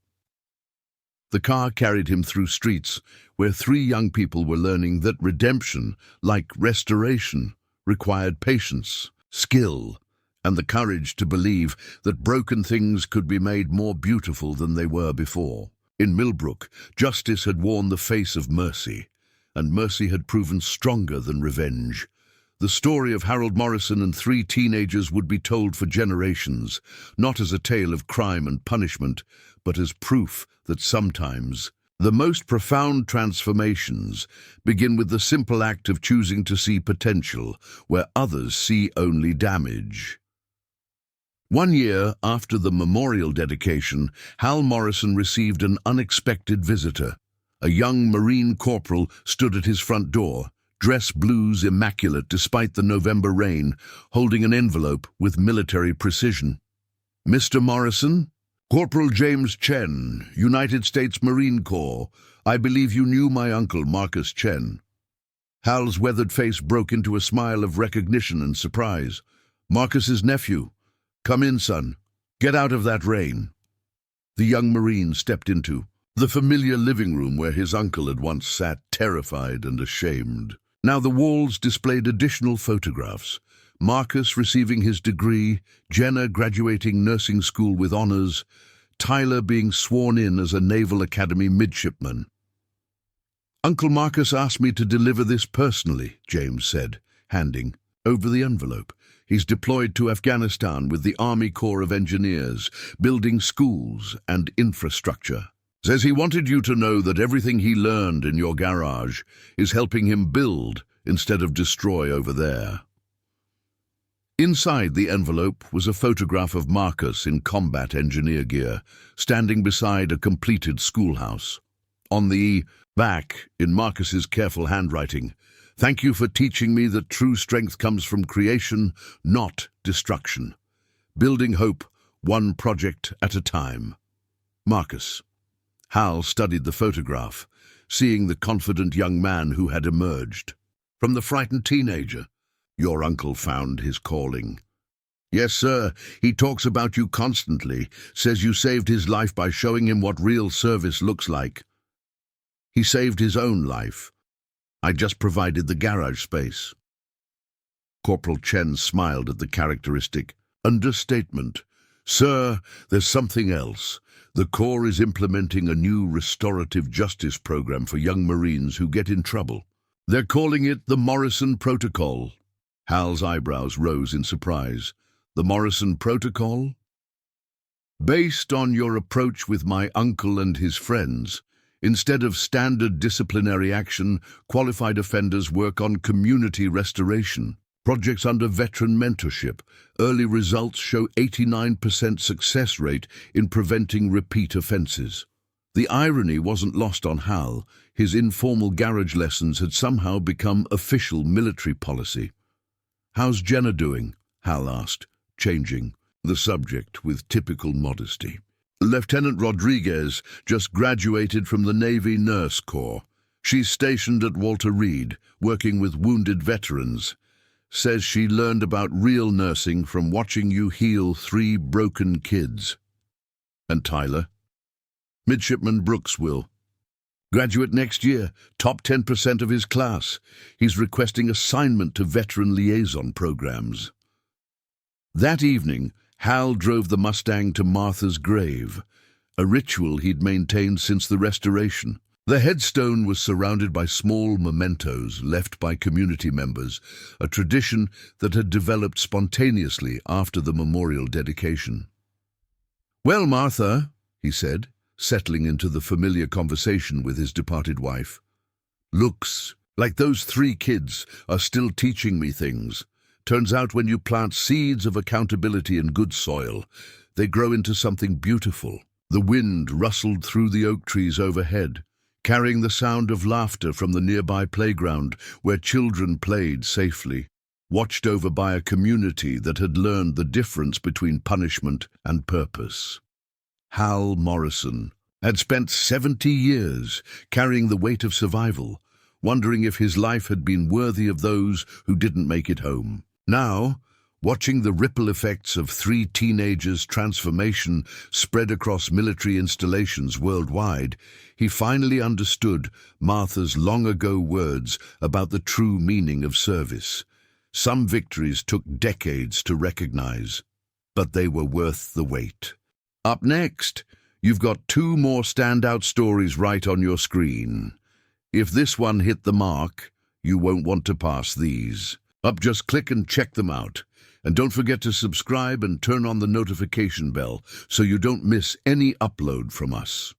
The car carried him through streets where three young people were learning that redemption, like restoration, required patience, skill, and the courage to believe that broken things could be made more beautiful than they were before. In Millbrook, justice had worn the face of mercy, and mercy had proven stronger than revenge. The story of Harold Morrison and three teenagers would be told for generations, not as a tale of crime and punishment, but as proof that sometimes the most profound transformations begin with the simple act of choosing to see potential where others see only damage. 1 year after the memorial dedication, Hal Morrison received an unexpected visitor. A young Marine corporal stood at his front door, dress blues immaculate despite the November rain, holding an envelope with military precision. "Mr. Morrison? Corporal James Chen, United States Marine Corps. I believe you knew my uncle, Marcus Chen." Hal's weathered face broke into a smile of recognition and surprise. "Marcus's nephew. Come in, son. Get out of that rain." The young Marine stepped into the familiar living room where his uncle had once sat, terrified and ashamed. Now the walls displayed additional photographs. Marcus receiving his degree, Jenna graduating nursing school with honors, Tyler being sworn in as a Naval Academy midshipman. "Uncle Marcus asked me to deliver this personally," James said, handing over the envelope. "He's deployed to Afghanistan with the Army Corps of Engineers, building schools and infrastructure. Says he wanted you to know that everything he learned in your garage is helping him build instead of destroy over there." Inside the envelope was a photograph of Marcus in combat engineer gear, standing beside a completed schoolhouse. On the back, in Marcus's careful handwriting, "Thank you for teaching me that true strength comes from creation, not destruction. Building hope, one project at a time. Marcus." Hal studied the photograph, seeing the confident young man who had emerged from the frightened teenager. "Your uncle found his calling." "Yes, sir. He talks about you constantly, says you saved his life by showing him what real service looks like." "He saved his own life. I just provided the garage space." Corporal Chen smiled at the characteristic understatement. "Sir, there's something else. The Corps is implementing a new restorative justice program for young Marines who get in trouble. They're calling it the Morrison Protocol." Hal's eyebrows rose in surprise. "The Morrison Protocol?" "Based on your approach with my uncle and his friends, instead of standard disciplinary action, qualified offenders work on community restoration. Projects under veteran mentorship. Early results show 89% success rate in preventing repeat offenses." The irony wasn't lost on Hal. His informal garage lessons had somehow become official military policy. "How's Jenna doing?" Hal asked, changing the subject with typical modesty. "Lieutenant Rodriguez just graduated from the Navy Nurse Corps. She's stationed at Walter Reed, working with wounded veterans. Says she learned about real nursing from watching you heal 3 broken kids." "And Tyler?" "Midshipman Brooks will. Graduate next year, top 10% of his class. He's requesting assignment to veteran liaison programs." That evening, Hal drove the Mustang to Martha's grave, a ritual he'd maintained since the Restoration. The headstone was surrounded by small mementos left by community members, a tradition that had developed spontaneously after the memorial dedication. "Well, Martha," he said, settling into the familiar conversation with his departed wife. "Looks like those 3 kids are still teaching me things. Turns out when you plant seeds of accountability in good soil, they grow into something beautiful." The wind rustled through the oak trees overhead, carrying the sound of laughter from the nearby playground where children played safely, watched over by a community that had learned the difference between punishment and purpose. Hal Morrison had spent 70 years carrying the weight of survival, wondering if his life had been worthy of those who didn't make it home. Now, watching the ripple effects of three teenagers' transformation spread across military installations worldwide, he finally understood Martha's long-ago words about the true meaning of service. Some victories took decades to recognize, but they were worth the wait. Up next, you've got two more standout stories right on your screen. If this one hit the mark, you won't want to pass these. Just click and check them out. And don't forget to subscribe and turn on the notification bell so you don't miss any upload from us.